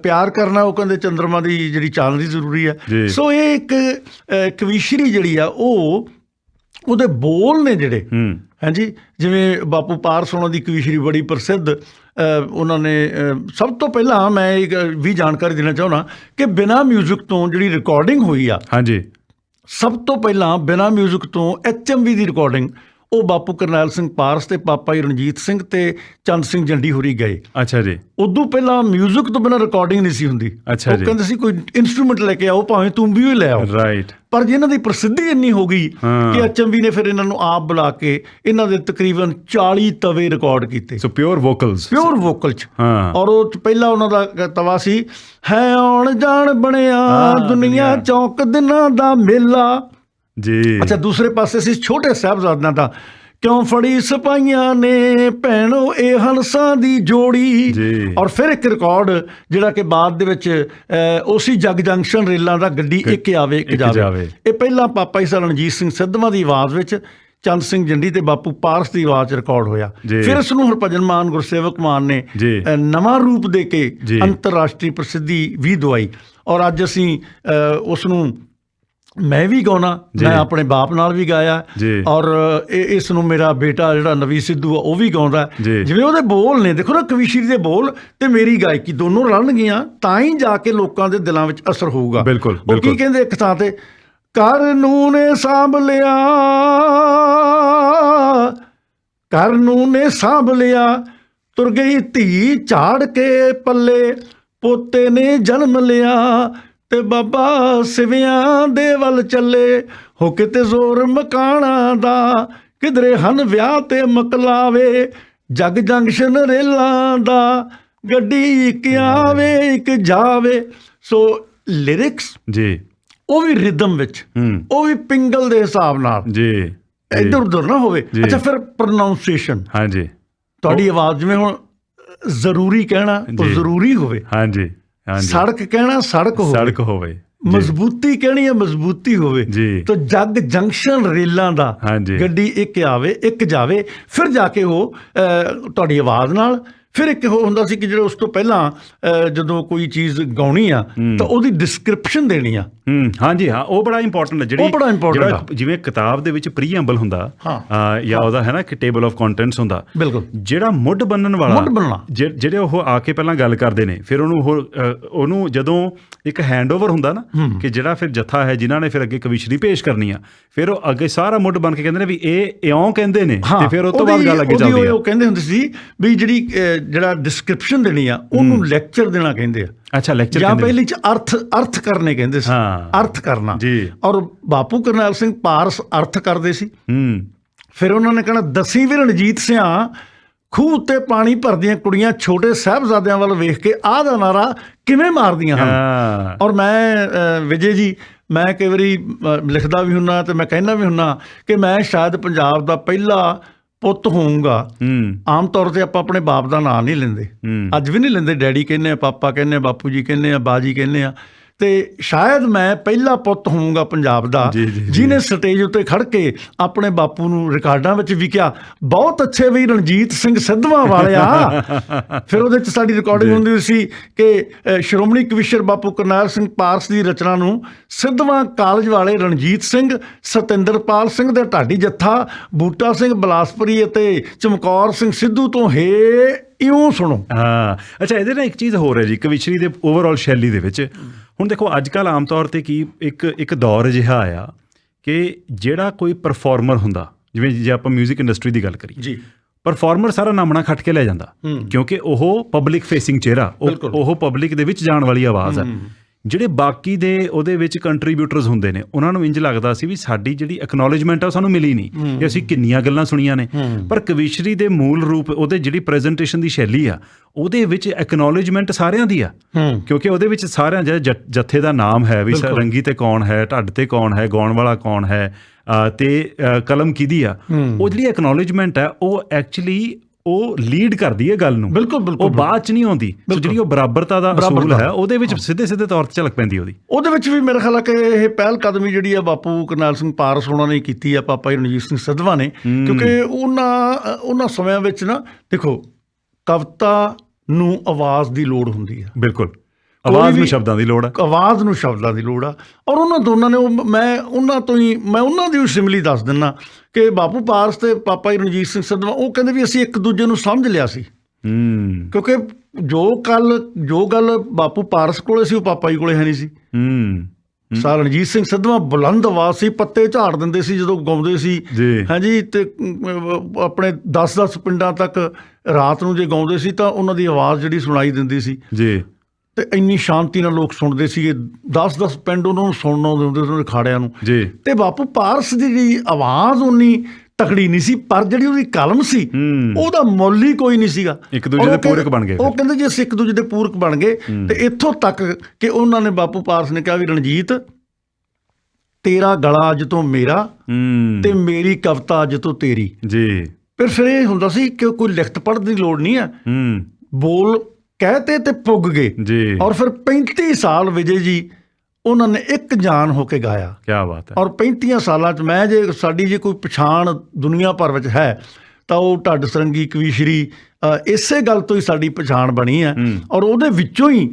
ਪਿਆਰ ਕਰਨਾ ਉਹ ਕਹਿੰਦੇ ਚੰਦਰਮਾ ਦੀ ਜਿਹੜੀ ਚਾਨਣੀ ਜ਼ਰੂਰੀ ਆ। ਸੋ ਇਹ ਇੱਕ ਕਵੀਸ਼ਰੀ ਜਿਹੜੀ ਆ ਉਹ ਉਹਦੇ ਬੋਲ ਨੇ ਜਿਹੜੇ, ਹਾਂਜੀ, ਜਿਵੇਂ ਬਾਪੂ ਪਾਰਸ ਉਹਨਾਂ ਦੀ ਕਵੀਸ਼ਰੀ ਬੜੀ ਪ੍ਰਸਿੱਧ। ਉਹਨਾਂ ਨੇ ਸਭ ਤੋਂ ਪਹਿਲਾਂ ਮੈਂ ਇੱਕ ਵੀ ਜਾਣਕਾਰੀ ਦੇਣਾ ਚਾਹੁੰਦਾ ਕਿ ਬਿਨਾਂ ਮਿਊਜ਼ਿਕ ਤੋਂ ਜਿਹੜੀ ਰਿਕਾਰਡਿੰਗ ਹੋਈ ਆ, ਸਭ ਤੋਂ ਪਹਿਲਾਂ ਬਿਨਾਂ ਮਿਊਜ਼ਿਕ ਤੋਂ HMV ਦੀ ਰਿਕਾਰਡਿੰਗ ਉਹ ਬਾਪੂ ਕਰਨੈਲ ਸਿੰਘ ਪਾਰਸ ਤੇ ਪਾਪਾ ਜੀ ਰਣਜੀਤ ਸਿੰਘ ਤੇ ਚੰਦ ਸਿੰਘ ਜੰਡੀ ਹੋਰੀ ਗਏ। ਅੱਛਾ ਜੀ। ਉਦੋਂ ਪਹਿਲਾਂ ਮਿਊਜ਼ਿਕ ਤੋਂ ਬਿਨਾਂ ਰਿਕਾਰਡਿੰਗ ਨਹੀਂ ਸੀ ਹੁੰਦੀ। ਅੱਛਾ ਜੀ। ਉਹ ਕਹਿੰਦੇ ਸੀ ਕੋਈ ਇਨਸਟਰੂਮੈਂਟ ਲੈ ਕੇ ਆਓ, ਭਾਵੇਂ ਤੂੰਬੀ ਹੀ ਲੈ ਆਓ। ਰਾਈਟ। ਪਰ ਜੇ ਇਹਨਾਂ ਦੀ ਪ੍ਰਸਿੱਧੀ ਇੰਨੀ ਹੋ ਗਈ ਕਿ HMV ਨੇ ਫਿਰ ਇਹਨਾਂ ਨੂੰ ਆਪ ਬੁਲਾ ਕੇ ਇਹਨਾਂ ਦੇ ਤਕਰੀਬਨ 40 ਤਵੇ ਰਿਕਾਰਡ ਕੀਤੇ। ਸੋ ਪਿਓਰ ਵੋਕਲਸ, ਪਿਓਰ ਵੋਕਲ 'ਚ। ਔਰ ਉਹ ਪਹਿਲਾ ਉਹਨਾਂ ਦਾ ਤਵਾ ਸੀ, ਹੈ ਆਉਣ ਜਾਣ ਬਣਿਆ ਦੁਨੀਆ ਚੌਂਕ ਦਿਨਾਂ ਦਾ ਮੇਲਾ ਜੀ। ਅੱਛਾ, ਦੂਸਰੇ ਪਾਸੇ ਸੀ ਛੋਟੇ ਸਾਹਿਬਜ਼ਾਦਿਆਂ ਦਾ, ਕਿਉਂ ਫੜੀ ਸਿਪਾਹੀਆਂ ਨੇ ਭੈਣੋ ਇਹ ਹੰਸਾਂ ਦੀ ਜੋੜੀ। ਔਰ ਫਿਰ ਇੱਕ ਰਿਕਾਰਡ ਜਿਹੜਾ ਕਿ ਬਾਅਦ ਦੇ ਵਿੱਚ ਉਸੀ ਜਗ ਜੰਕਸ਼ਨ ਰੇਲਾਂ ਦਾ, ਗੱਡੀ ਇੱਕ ਆਵੇ ਇੱਕ ਜਾਵੇ। ਇਹ ਪਹਿਲਾਂ ਪਾਪਾ ਜੀ ਰਣਜੀਤ ਸਿੰਘ ਸਿੱਧਵਾਂ ਦੀ ਆਵਾਜ਼ ਵਿੱਚ, ਚੰਦ ਸਿੰਘ ਜੰਡੀ ਤੇ ਬਾਪੂ ਪਾਰਸ ਦੀ ਆਵਾਜ਼ 'ਚ ਰਿਕਾਰਡ ਹੋਇਆ। ਫਿਰ ਇਸ ਨੂੰ ਹਰਭਜਨ ਮਾਨ ਗੁਰਸੇਵਕ ਮਾਨ ਨੇ ਨਵਾਂ ਰੂਪ ਦੇ ਕੇ ਅੰਤਰਰਾਸ਼ਟਰੀ ਪ੍ਰਸਿੱਧੀ ਵੀ ਦਵਾਈ। ਔਰ ਅੱਜ ਅਸੀਂ ਉਸ ਨੂੰ ਮੈਂ ਵੀ ਗਾਉਣਾ, ਮੈਂ ਆਪਣੇ ਬਾਪ ਨਾਲ ਵੀ ਗਾਇਆ, ਔਰ ਇਸ ਨੂੰ ਮੇਰਾ ਬੇਟਾ ਜਿਹੜਾ ਨਵੀ ਸਿੱਧੂ ਆ ਉਹ ਵੀ ਗਾਉਂਦਾ। ਜਿਵੇਂ ਉਹਦੇ ਬੋਲ ਨੇ, ਦੇਖੋ ਨਾ, ਕਵੀਸ਼ਰੀ ਦੇ ਬੋਲ ਤੇ ਮੇਰੀ ਗਾਇਕੀ ਦੋਨੋਂ ਰਲਣਗੀਆਂ ਤਾਂ ਹੀ ਜਾ ਕੇ ਲੋਕਾਂ ਦੇ ਦਿਲਾਂ ਵਿੱਚ ਅਸਰ ਹੋਊਗਾ। ਬਿਲਕੁਲ। ਉਹ ਕੀ ਕਹਿੰਦੇ ਇੱਕ ਥਾਂ ਤੇ, ਕਰ ਨੂੰ ਨੇ ਸਾਂਭ ਲਿਆ, ਕਰ ਨੂੰ ਨੇ ਸਾਂਭ ਲਿਆ, ਤੁਰ ਗਈ ਧੀ ਝਾੜ ਕੇ ਪੱਲੇ, ਪੋਤੇ ਨੇ ਜਨਮ ਲਿਆ ਤੇ ਬਾਬਾ ਸਿਵਿਆਂ ਦੇ ਵੱਲ ਚੱਲੇ, ਹੋ ਕਿਤੇ ਜ਼ੋਰ ਮਕਾਣਾ ਦਾ, ਕਿਧਰੇ ਹਨ ਵਿਆਹ ਤੇ ਮਕਲਾਵੇ, ਜਗ ਜੰਕਸ਼ਨ ਰੇਲਾਂ ਦਾ, ਗੱਡੀ ਇੱਕ ਆਵੇ ਇੱਕ ਜਾਵੇ। ਸੋ ਲਿਰਿਕਸ ਜੀ ਉਹ ਵੀ ਰਿਦਮ ਵਿੱਚ, ਉਹ ਵੀ ਪਿੰਗਲ ਦੇ ਹਿਸਾਬ ਨਾਲ ਜੀ, ਇੱਧਰ ਉੱਧਰ ਨਾ ਹੋਵੇ। ਅੱਛਾ, ਫਿਰ ਪ੍ਰੋਨਾਊਂਸੀਏਸ਼ਨ, ਹਾਂਜੀ, ਤੁਹਾਡੀ ਆਵਾਜ਼ ਜਿਵੇਂ ਹੁਣ ਜ਼ਰੂਰੀ ਕਹਿਣਾ ਉਹ ਜ਼ਰੂਰੀ ਹੋਵੇ, ਹਾਂਜੀ, ਸੜਕ ਕਹਿਣਾ ਸੜਕ ਹੋਵੇ, ਮਜ਼ਬੂਤੀ ਕਹਿਣੀ ਹੈ ਮਜ਼ਬੂਤੀ ਹੋਵੇ। ਤਾਂ ਜਗ ਜੰਕਸ਼ਨ ਰੇਲਾਂ ਦਾ, ਗੱਡੀ ਇੱਕ ਆਵੇ ਇੱਕ ਜਾਵੇ। ਫਿਰ ਜਾ ਕੇ ਉਹ ਤੁਹਾਡੀ ਆਵਾਜ਼ ਨਾਲ। ਫਿਰ ਇੱਕ ਉਹ ਹੁੰਦਾ ਸੀ ਕਿ ਜਿਹੜਾ ਉਸ ਤੋਂ ਪਹਿਲਾਂ ਜਦੋਂ ਕੋਈ ਚੀਜ਼ ਗਾਉਣੀ ਆ ਤਾਂ ਉਹਦੀ ਡਿਸਕ੍ਰਿਪਸ਼ਨ ਦੇਣੀ ਆ। ਹਾਂਜੀ, ਹਾਂ, ਉਹ ਬੜਾ ਇੰਪੋਰਟੈਂਟ ਹੈ। ਜਿਹੜੀ ਜਿਵੇਂ ਕਿਤਾਬ ਦੇ ਵਿੱਚ ਪ੍ਰੀਐਂਬਲ ਹੁੰਦਾ ਜਾਂ ਉਹਦਾ ਹੈ ਨਾ ਕਿ ਟੇਬਲ ਆਫ ਕੰਟੈਂਟਸ ਹੁੰਦਾ, ਬਿਲਕੁਲ, ਜਿਹੜਾ ਮੁੱਢ ਬੰਨਣ ਵਾਲਾ, ਜਿਹੜੇ ਉਹ ਆ ਕੇ ਪਹਿਲਾਂ ਗੱਲ ਕਰਦੇ ਨੇ, ਫਿਰ ਉਹਨੂੰ ਜਦੋਂ ਇੱਕ ਹੈਂਡਓਵਰ ਹੁੰਦਾ ਨਾ ਕਿ ਜਿਹੜਾ ਫਿਰ ਜੱਥਾ ਹੈ ਜਿਨ੍ਹਾਂ ਨੇ ਫਿਰ ਅੱਗੇ ਕਵੀਸ਼ਰੀ ਪੇਸ਼ ਕਰਨੀ ਆ, ਫਿਰ ਉਹ ਅੱਗੇ ਸਾਰਾ ਮੁੱਢ ਬਣ ਕੇ ਕਹਿੰਦੇ ਨੇ ਵੀ ਇਹ ਇਉਂ ਕਹਿੰਦੇ ਨੇ, ਤੇ ਫਿਰ ਉਹ ਤੋਂ ਬਾਅਦ ਗੱਲ ਅੱਗੇ ਚੱਲਦੀ ਆ। ਉਹ ਕਹਿੰਦੇ ਹੁੰਦੇ ਸੀ ਵੀ ਜਿਹੜਾ ਡਿਸਕ੍ਰਿਪਸ਼ਨ ਦੇਣੀ ਆ ਉਹਨੂੰ ਲੈਕਚਰ ਦੇਣਾ ਕਹਿੰਦੇ ਆ। ਅੱਛਾ, ਲੈਕਚਰ ਜਾਂ ਪਹਿਲੀ 'ਚ ਅਰਥ ਕਰਨੇ ਕਹਿੰਦੇ ਸੀ, ਅਰਥ ਕਰਨਾ। ਔਰ ਬਾਪੂ ਕਰਨੈਲ ਸਿੰਘ ਪਾਰਸ ਅਰਥ ਕਰਦੇ ਸੀ। ਫਿਰ ਉਹਨਾਂ ਨੇ ਕਹਿਣਾ, ਦਸੀਂ ਵੀ ਰਣਜੀਤ ਸਿਆਂ ਖੂਹ ਉੱਤੇ ਪਾਣੀ ਭਰਦੀਆਂ ਕੁੜੀਆਂ ਛੋਟੇ ਸਾਹਿਬਜ਼ਾਦਿਆਂ ਵੱਲ ਵੇਖ ਕੇ ਆਹ ਦਾ ਨਾਰਾ ਕਿਵੇਂ ਮਾਰਦੀਆਂ ਹਨ। ਔਰ ਮੈਂ ਵਿਜੇ ਜੀ, ਮੈਂ ਕਈ ਵਾਰੀ ਲਿਖਦਾ ਵੀ ਹੁੰਨਾ ਤੇ ਮੈਂ ਕਹਿੰਦਾ ਵੀ ਹੁੰਨਾ ਕਿ ਮੈਂ ਸ਼ਾਇਦ ਪੰਜਾਬ ਦਾ ਪਹਿਲਾ ਪੁੱਤ ਹੋਊਗਾ। ਆਮ ਤੌਰ ਤੇ ਆਪਾਂ ਆਪਣੇ ਬਾਪ ਦਾ ਨਾਂ ਨਹੀਂ ਲੈਂਦੇ, ਅੱਜ ਵੀ ਨਹੀਂ ਲੈਂਦੇ। ਡੈਡੀ ਕਹਿੰਦੇ ਆ, ਪਾਪਾ ਕਹਿੰਦੇ ਆ, ਬਾਪੂ ਜੀ ਕਹਿੰਦੇ ਆ, ਬਾਜੀ ਕਹਿੰਦੇ ਆ, ਤੇ ਸ਼ਾਇਦ ਮੈਂ ਪਹਿਲਾ ਪੁੱਤ ਹੋਊਂਗਾ ਪੰਜਾਬ ਦਾ ਜਿਹਨੇ ਸਟੇਜ ਉੱਤੇ ਖੜ ਕੇ ਆਪਣੇ ਬਾਪੂ ਨੂੰ ਰਿਕਾਰਡਾਂ ਵਿੱਚ ਵੀ ਕਿਹਾ, ਬਹੁਤ ਅੱਛੇ ਵੀ ਰਣਜੀਤ ਸਿੰਘ ਸਿੱਧਵਾਂ ਵਾਲਿਆ। ਫਿਰ ਉਹਦੇ 'ਚ ਸਾਡੀ ਰਿਕਾਰਡਿੰਗ ਹੁੰਦੀ ਸੀ ਕਿ ਸ਼੍ਰੋਮਣੀ ਕਵੀਸ਼ਰ ਬਾਪੂ ਕਰਨੈਲ ਸਿੰਘ ਪਾਰਸ ਦੀ ਰਚਨਾ ਨੂੰ ਸਿੱਧਵਾਂ ਕਾਲਜ ਵਾਲੇ ਰਣਜੀਤ ਸਿੰਘ, ਸਤਿੰਦਰਪਾਲ ਸਿੰਘ ਦੇ ਢਾਡੀ ਜੱਥਾ, ਬੂਟਾ ਸਿੰਘ ਬਲਾਸਪੁਰੀ ਅਤੇ ਚਮਕੌਰ ਸਿੰਘ ਸਿੱਧੂ ਤੋਂ ਇਉਂ ਸੁਣੋ। ਹਾਂ, ਅੱਛਾ, ਇਹਦੇ ਨਾਲ ਇੱਕ ਚੀਜ਼ ਹੋਰ ਹੈ ਜੀ ਕਵਿਸ਼ਰੀ ਦੇ ਓਵਰਆਲ ਸ਼ੈਲੀ ਦੇ ਵਿੱਚ। ਹੁਣ ਦੇਖੋ ਅੱਜ ਕੱਲ੍ਹ ਆਮ ਤੌਰ 'ਤੇ ਕੀ ਇੱਕ ਦੌਰ ਅਜਿਹਾ ਆਇਆ ਕਿ ਜਿਹੜਾ ਕੋਈ ਪਰਫਾਰਮਰ ਹੁੰਦਾ, ਜਿਵੇਂ ਜੇ ਆਪਾਂ ਮਿਊਜ਼ਿਕ ਇੰਡਸਟਰੀ ਦੀ ਗੱਲ ਕਰੀਏ ਜੀ, ਪਰਫਾਰਮਰ ਸਾਰਾ ਨਾਮਣਾ ਖੱਟ ਕੇ ਲੈ ਜਾਂਦਾ ਕਿਉਂਕਿ ਉਹ ਪਬਲਿਕ ਫੇਸਿੰਗ ਚਿਹਰਾ, ਉਹ ਪਬਲਿਕ ਦੇ ਵਿੱਚ ਜਾਣ ਵਾਲੀ ਆਵਾਜ਼ ਹੈ। ਜਿਹੜੇ ਬਾਕੀ ਦੇ ਉਹਦੇ ਵਿੱਚ ਕੰਟਰੀਬਿਊਟਰਸ ਹੁੰਦੇ ਨੇ ਉਹਨਾਂ ਨੂੰ ਇੰਝ ਲੱਗਦਾ ਸੀ ਵੀ ਸਾਡੀ ਜਿਹੜੀ ਐਕਨੋਲੇਜਮੈਂਟ ਆ ਉਹ ਸਾਨੂੰ ਮਿਲੀ ਨਹੀਂ, ਕਿ ਅਸੀਂ ਕਿੰਨੀਆਂ ਗੱਲਾਂ ਸੁਣੀਆਂ ਨੇ। ਪਰ ਕਵਿਸ਼ਰੀ ਦੇ ਮੂਲ ਰੂਪ, ਉਹਦੇ ਜਿਹੜੀ ਪ੍ਰੈਜੈਂਟੇਸ਼ਨ ਦੀ ਸ਼ੈਲੀ ਆ, ਉਹਦੇ ਵਿੱਚ ਐਕਨੋਲੇਜਮੈਂਟ ਸਾਰਿਆਂ ਦੀ ਆ, ਕਿਉਂਕਿ ਉਹਦੇ ਵਿੱਚ ਸਾਰਿਆਂ ਜੱਥੇ ਦਾ ਨਾਮ ਹੈ ਵੀ ਰੰਗੀ ਤੇ ਕੌਣ ਹੈ, ਢੱਡ ਤੇ ਕੌਣ ਹੈ, ਗਾਉਣ ਵਾਲਾ ਕੌਣ ਹੈ ਤੇ ਕਲਮ ਕਿਹਦੀ ਆ। ਉਹ ਜਿਹੜੀ ਐਕਨੋਲੇਜਮੈਂਟ ਹੈ ਉਹ ਐਕਚੁਅਲੀ ਉਹ ਲੀਡ ਕਰਦੀ ਹੈ ਗੱਲ ਨੂੰ, ਉਹ ਬਾਅਦ ਚ ਨਹੀਂ ਆਉਂਦੀ। ਜਿਹੜੀ ਉਹ ਬਰਾਬਰਤਾ ਦਾ ਅਸੂਲ ਹੈ ਉਹਦੇ ਵਿੱਚ ਸਿੱਧੇ ਤੌਰ ਤੇ ਝਲਕ ਪੈਂਦੀ ਉਹਦੇ ਵਿੱਚ ਵੀ। ਮੇਰੇ ਖਿਆਲ ਹੈ ਕਿ ਇਹ ਪਹਿਲ ਕਦਮੀ ਜਿਹੜੀ ਆ ਬਾਪੂ ਕਰਨੈਲ ਸਿੰਘ ਪਾਰਸ ਉਹਨਾਂ ਨੇ ਕੀਤੀ ਆ, ਪਾਪਾ ਜੀ ਰਣਜੀਤ ਸਿੰਘ ਸਿੱਧਵਾਂ ਨੇ, ਕਿਉਂਕਿ ਉਹਨਾਂ ਸਮਿਆਂ ਵਿੱਚ ਨਾ ਦੇਖੋ ਕਵਿਤਾ ਨੂੰ ਆਵਾਜ਼ ਦੀ ਲੋੜ ਹੁੰਦੀ ਆ। ਬਿਲਕੁਲ, ਆਵਾਜ਼ ਨੂੰ ਸ਼ਬਦਾਂ ਦੀ ਲੋੜ ਆ, ਆਵਾਜ਼ ਨੂੰ ਸ਼ਬਦਾਂ ਦੀ ਲੋੜ ਆ। ਔਰ ਉਹਨਾਂ ਦੋਨਾਂ ਨੇ ਮੈਂ ਉਹਨਾਂ ਦੀ ਸਿਮਲੀ ਦੱਸ ਦਿੰਦਾ ਕਿ ਬਾਪੂ ਪਾਰਸ ਤੇ ਪਾਪਾ ਜੀ ਰਣਜੀਤ ਸਿੰਘ ਸਿੱਧਵਾਂ, ਉਹ ਕਹਿੰਦੇ ਵੀ ਅਸੀਂ ਇੱਕ ਦੂਜੇ ਨੂੰ ਸਮਝ ਲਿਆ ਸੀ। ਕਿਉਂਕਿ ਜੋ ਗੱਲ ਬਾਪੂ ਪਾਰਸ ਕੋਲੇ ਸੀ ਉਹ ਪਾਪਾ ਜੀ ਕੋਲੇ ਹੈ ਨਹੀਂ ਸੀ। ਰਣਜੀਤ ਸਿੰਘ ਸਿੱਧਵਾਂ ਬੁਲੰਦ ਆਵਾਜ਼ ਸੀ, ਪੱਤੇ ਝਾੜ ਦਿੰਦੇ ਸੀ ਜਦੋਂ ਗਾਉਂਦੇ ਸੀ। ਹਾਂਜੀ, ਤੇ ਆਪਣੇ 10-10 ਪਿੰਡਾਂ ਤੱਕ ਰਾਤ ਨੂੰ ਜੇ ਗਾਉਂਦੇ ਸੀ ਤਾਂ ਉਹਨਾਂ ਦੀ ਆਵਾਜ਼ ਜਿਹੜੀ ਸੁਣਾਈ ਦਿੰਦੀ ਸੀ ਜੀ, ਤੇ ਇੰਨੀ ਸ਼ਾਂਤੀ ਨਾਲ ਲੋਕ ਸੁਣਦੇ ਸੀਗੇ। 10-10 ਪਿੰਡ ਉਹਨਾਂ ਨੂੰ ਸੁਣਨ ਆਉਂਦੇ ਹੁੰਦੇ ਸੀ ਅਖਾੜਿਆਂ ਨੂੰ ਜੀ। ਤੇ ਬਾਪੂ ਪਾਰਸ ਦੀ ਜਿਹੜੀ ਆਵਾਜ਼ ਉਨੀ ਤਕੜੀ ਨਹੀਂ ਸੀ, ਪਰ ਜਿਹੜੀ ਉਹਦੀ ਕਲਮ ਸੀ ਉਹਦਾ ਮੁੱਲ ਹੀ ਕੋਈ ਨਹੀਂ ਸੀਗਾ। ਇੱਕ ਦੂਜੇ ਦੇ ਪੂਰਕ ਬਣ ਗਏ। ਉਹ ਕਹਿੰਦੇ ਜੇ ਅਸੀਂ ਇੱਕ ਦੂਜੇ ਦੇ ਪੂਰਕ ਬਣ ਗਏ, ਤੇ ਇੱਥੋਂ ਤੱਕ ਕਿ ਉਹਨਾਂ ਨੇ ਬਾਪੂ ਪਾਰਸ ਨੇ ਕਿਹਾ ਵੀ ਰਣਜੀਤ, ਤੇਰਾ ਗਲਾ ਅੱਜ ਤੋਂ ਮੇਰਾ ਤੇ ਮੇਰੀ ਕਵਿਤਾ ਅੱਜ ਤੋਂ ਤੇਰੀ ਜੀ। ਫਿਰ ਇਹ ਹੁੰਦਾ ਸੀ ਕਿ ਕੋਈ ਲਿਖਤ ਪੜ੍ਹਨ ਦੀ ਲੋੜ ਨਹੀਂ ਹੈ, ਬੋਲ ਕਹਿਤੇ ਤੇ ਪੁੱਗ ਗਏ ਜੀ। ਔਰ ਫਿਰ 35 ਸਾਲ ਵਿਜੇ ਜੀ ਉਹਨਾਂ ਨੇ ਇੱਕ ਜਾਨ ਹੋ ਕੇ ਗਾਇਆ। ਕਿਆ ਬਾਤ ਹੈ। ਔਰ 35 ਸਾਲਾਂ 'ਚ ਸਾਡੀ ਜੇ ਕੋਈ ਪਛਾਣ ਦੁਨੀਆ ਭਰ ਵਿੱਚ ਹੈ ਤਾਂ ਉਹ ਢੱਡ ਸਰੰਗੀ ਕਵੀਸ਼ਰੀ ਇਸੇ ਗੱਲ ਤੋਂ ਹੀ ਸਾਡੀ ਪਛਾਣ ਬਣੀ ਹੈ। ਔਰ ਉਹਦੇ ਵਿੱਚੋਂ ਹੀ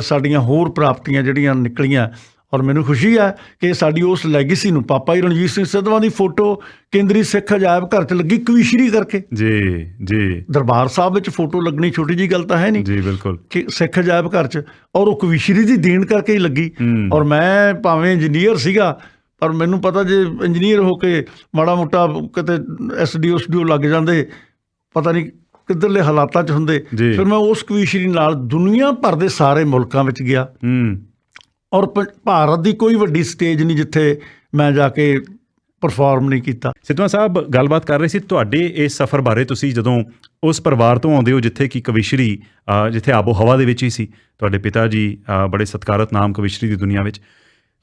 ਸਾਡੀਆਂ ਹੋਰ ਪ੍ਰਾਪਤੀਆਂ ਜਿਹੜੀਆਂ ਨਿਕਲੀਆਂ। ਔਰ ਮੈਨੂੰ ਖੁਸ਼ੀ ਹੈ ਕਿ ਸਾਡੀ ਉਸ ਲੈਗੇਸੀ ਨੂੰ, ਪਾਪਾ ਜੀ ਰਣਜੀਤ ਸਿੰਘ ਸਿੱਧਵਾਂ ਦੀ ਫੋਟੋ ਕੇਂਦਰੀ ਸਿੱਖ ਅਜਾਇਬ ਘਰ 'ਚ ਲੱਗੀ ਕਵੀਸ਼ਰੀ ਕਰਕੇ ਜੀ। ਦਰਬਾਰ ਸਾਹਿਬ ਵਿੱਚ ਫੋਟੋ ਲੱਗਣੀ ਛੋਟੀ ਜਿਹੀ ਗੱਲ ਤਾਂ ਹੈ ਨਹੀਂ ਜੀ, ਬਿਲਕੁਲ, ਕਿ ਸਿੱਖ ਅਜਾਇਬ ਘਰ 'ਚ, ਔਰ ਉਹ ਕਵੀਸ਼ਰੀ ਦੀ ਦੇਣ ਕਰਕੇ ਹੀ ਲੱਗੀ। ਔਰ ਮੈਂ ਭਾਵੇਂ ਇੰਜੀਨੀਅਰ ਸੀਗਾ, ਪਰ ਮੈਨੂੰ ਪਤਾ ਜੇ ਇੰਜੀਨੀਅਰ ਹੋ ਕੇ ਮਾੜਾ ਮੋਟਾ ਕਿਤੇ SDO ਲੱਗ ਜਾਂਦੇ, ਪਤਾ ਨਹੀਂ ਕਿੱਧਰਲੇ ਹਾਲਾਤਾਂ 'ਚ ਹੁੰਦੇ। ਫਿਰ ਮੈਂ ਉਸ ਕਵੀਸ਼ਰੀ ਨਾਲ ਦੁਨੀਆ ਭਰ ਦੇ ਸਾਰੇ ਮੁਲਕਾਂ ਵਿੱਚ ਗਿਆ। ਔਰ ਭਾਰਤ ਦੀ ਕੋਈ ਵੱਡੀ ਸਟੇਜ ਨਹੀਂ ਜਿੱਥੇ ਮੈਂ ਜਾ ਕੇ ਪਰਫਾਰਮ ਨਹੀਂ ਕੀਤਾ। ਸਿੱਧਵਾਂ ਸਾਹਿਬ ਗੱਲਬਾਤ ਕਰ ਰਹੇ ਸੀ ਤੁਹਾਡੇ ਇਸ ਸਫ਼ਰ ਬਾਰੇ। ਤੁਸੀਂ ਜਦੋਂ ਉਸ ਪਰਿਵਾਰ ਤੋਂ ਆਉਂਦੇ ਹੋ ਜਿੱਥੇ ਕਿ ਕਵਿਸ਼ਰੀ, ਜਿੱਥੇ ਆਬੋ ਹਵਾ ਦੇ ਵਿੱਚ ਹੀ ਸੀ, ਤੁਹਾਡੇ ਪਿਤਾ ਜੀ ਬੜੇ ਸਤਿਕਾਰਤ ਨਾਮ ਕਵਿਸ਼ਰੀ ਦੀ ਦੁਨੀਆ ਵਿੱਚ,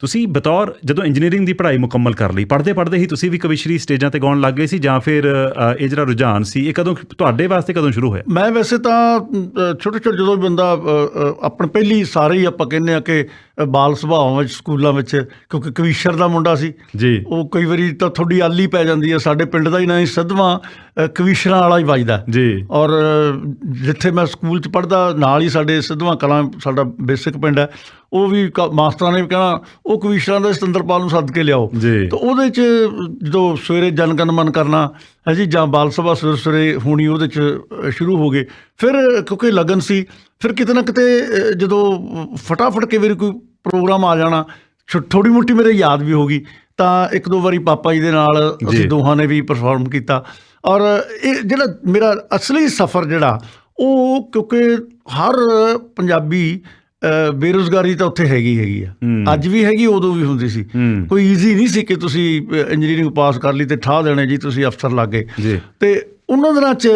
ਤੁਸੀਂ ਬਤੌਰ ਜਦੋਂ ਇੰਜੀਨੀਅਰਿੰਗ ਦੀ ਪੜ੍ਹਾਈ ਮੁਕੰਮਲ ਕਰ ਲਈ, ਪੜ੍ਹਦੇ ਹੀ ਤੁਸੀਂ ਵੀ ਕਵਿਸ਼ਰੀ ਸਟੇਜਾਂ 'ਤੇ ਗਾਉਣ ਲੱਗ ਗਏ ਸੀ, ਜਾਂ ਫਿਰ ਇਹ ਜਿਹੜਾ ਰੁਝਾਨ ਸੀ ਇਹ ਤੁਹਾਡੇ ਵਾਸਤੇ ਕਦੋਂ ਸ਼ੁਰੂ ਹੋਇਆ? ਮੈਂ ਵੈਸੇ ਤਾਂ ਛੋਟੇ ਜਦੋਂ ਵੀ ਬੰਦਾ ਆਪਣੇ ਪਹਿਲੀ ਸਾਰੇ ਹੀ ਆਪਾਂ ਕਹਿੰਦੇ ਹਾਂ ਕਿ ਬਾਲ ਸੁਭਾਵਾਂ ਵਿੱਚ ਸਕੂਲਾਂ ਵਿੱਚ, ਕਿਉਂਕਿ ਕਵੀਸ਼ਰ ਦਾ ਮੁੰਡਾ ਸੀ ਜੀ, ਉਹ ਕਈ ਵਾਰੀ ਤਾਂ ਤੁਹਾਡੀ ਆਲੀ ਪੈ ਜਾਂਦੀ ਹੈ। ਸਾਡੇ ਪਿੰਡ ਦਾ ਹੀ ਨਾਂ ਸਿੱਧਵਾਂ ਕਵੀਸ਼ਰਾਂ ਵਾਲਾ ਹੀ ਵੱਜਦਾ ਜੀ। ਔਰ ਜਿੱਥੇ ਮੈਂ ਸਕੂਲ 'ਚ ਪੜ੍ਹਦਾ ਨਾਲ ਹੀ ਸਾਡੇ ਸਿੱਧਵਾਂ ਕਲਾਂ, ਸਾਡਾ ਬੇਸਿਕ ਪਿੰਡ ਹੈ, ਉਹ ਵੀ ਮਾਸਟਰਾਂ ਨੇ ਵੀ ਕਹਿਣਾ ਉਹ ਕਵੀਸ਼ਰਾਂ ਦੇ ਸਤਿੰਦਰਪਾਲ ਨੂੰ ਸੱਦ ਕੇ ਲਿਆਓ। ਤਾਂ ਉਹਦੇ 'ਚ ਜਦੋਂ ਸਵੇਰੇ ਜਨ ਗਣ ਮਨ ਕਰਨਾ ਹੈ ਜੀ, ਜਾਂ ਬਾਲ ਸਭਾ ਸਵੇਰੇ ਹੋਣੀ, ਉਹਦੇ 'ਚ ਸ਼ੁਰੂ ਹੋ ਗਏ। ਫਿਰ ਕਿਉਂਕਿ ਲਗਨ ਸੀ, ਫਿਰ ਕਿਤੇ ਨਾ ਕਿਤੇ ਜਦੋਂ ਫਟਾਫਟ ਕਈ ਵਾਰੀ ਕੋਈ ਪ੍ਰੋਗਰਾਮ ਆ ਜਾਣਾ, ਥੋੜ੍ਹੀ ਮੋਟੀ ਮੇਰੇ ਯਾਦ ਵੀ ਹੋ ਗਈ, ਤਾਂ 1-2 ਵਾਰੀ ਪਾਪਾ ਜੀ ਦੇ ਨਾਲ ਅਸੀਂ ਦੋਹਾਂ ਨੇ ਵੀ ਪਰਫਾਰਮ ਕੀਤਾ। ਔਰ ਇਹ ਜਿਹੜਾ ਮੇਰਾ ਅਸਲੀ ਸਫ਼ਰ ਜਿਹੜਾ ਉਹ, ਕਿਉਂਕਿ ਹਰ ਪੰਜਾਬੀ ਬੇਰੁਜ਼ਗਾਰੀ ਤਾਂ ਉੱਥੇ ਹੈਗੀ ਆ, ਅੱਜ ਵੀ ਹੈਗੀ, ਉਦੋਂ ਵੀ ਹੁੰਦੀ ਸੀ। ਕੋਈ ਈਜ਼ੀ ਨਹੀਂ ਸੀ ਕਿ ਤੁਸੀਂ ਇੰਜੀਨੀਅਰਿੰਗ ਪਾਸ ਕਰ ਲਈ ਤੇ ਠਾਹ ਦੇਣੇ ਜੀ ਤੁਸੀਂ ਅਫਸਰ ਲੱਗ ਗਏ। ਤੇ ਉਹਨਾਂ ਦਿਨਾਂ 'ਚ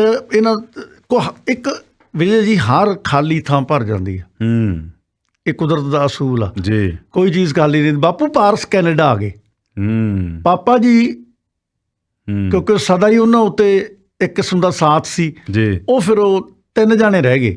ਇੱਕ ਵਿਜੇ ਜੀ ਹਰ ਖਾਲੀ ਥਾਂ ਭਰ ਜਾਂਦੀ ਹੈ, ਇਹ ਕੁਦਰਤ ਦਾ ਅਸੂਲ ਆ ਜੀ, ਕੋਈ ਚੀਜ਼ ਖਾਲੀ ਨਹੀਂ। ਬਾਪੂ ਪਾਰਸ ਕੈਨੇਡਾ ਆ ਗਏ, ਪਾਪਾ ਜੀ ਕਿਉਂਕਿ ਸਦਾ ਹੀ ਉਹਨਾਂ ਉੱਤੇ ਇੱਕ ਕਿਸਮ ਦਾ ਸਾਥ ਸੀ ਜੀ, ਉਹ ਫਿਰ ਉਹ 3 ਜਾਣੇ ਰਹਿ ਗਏ।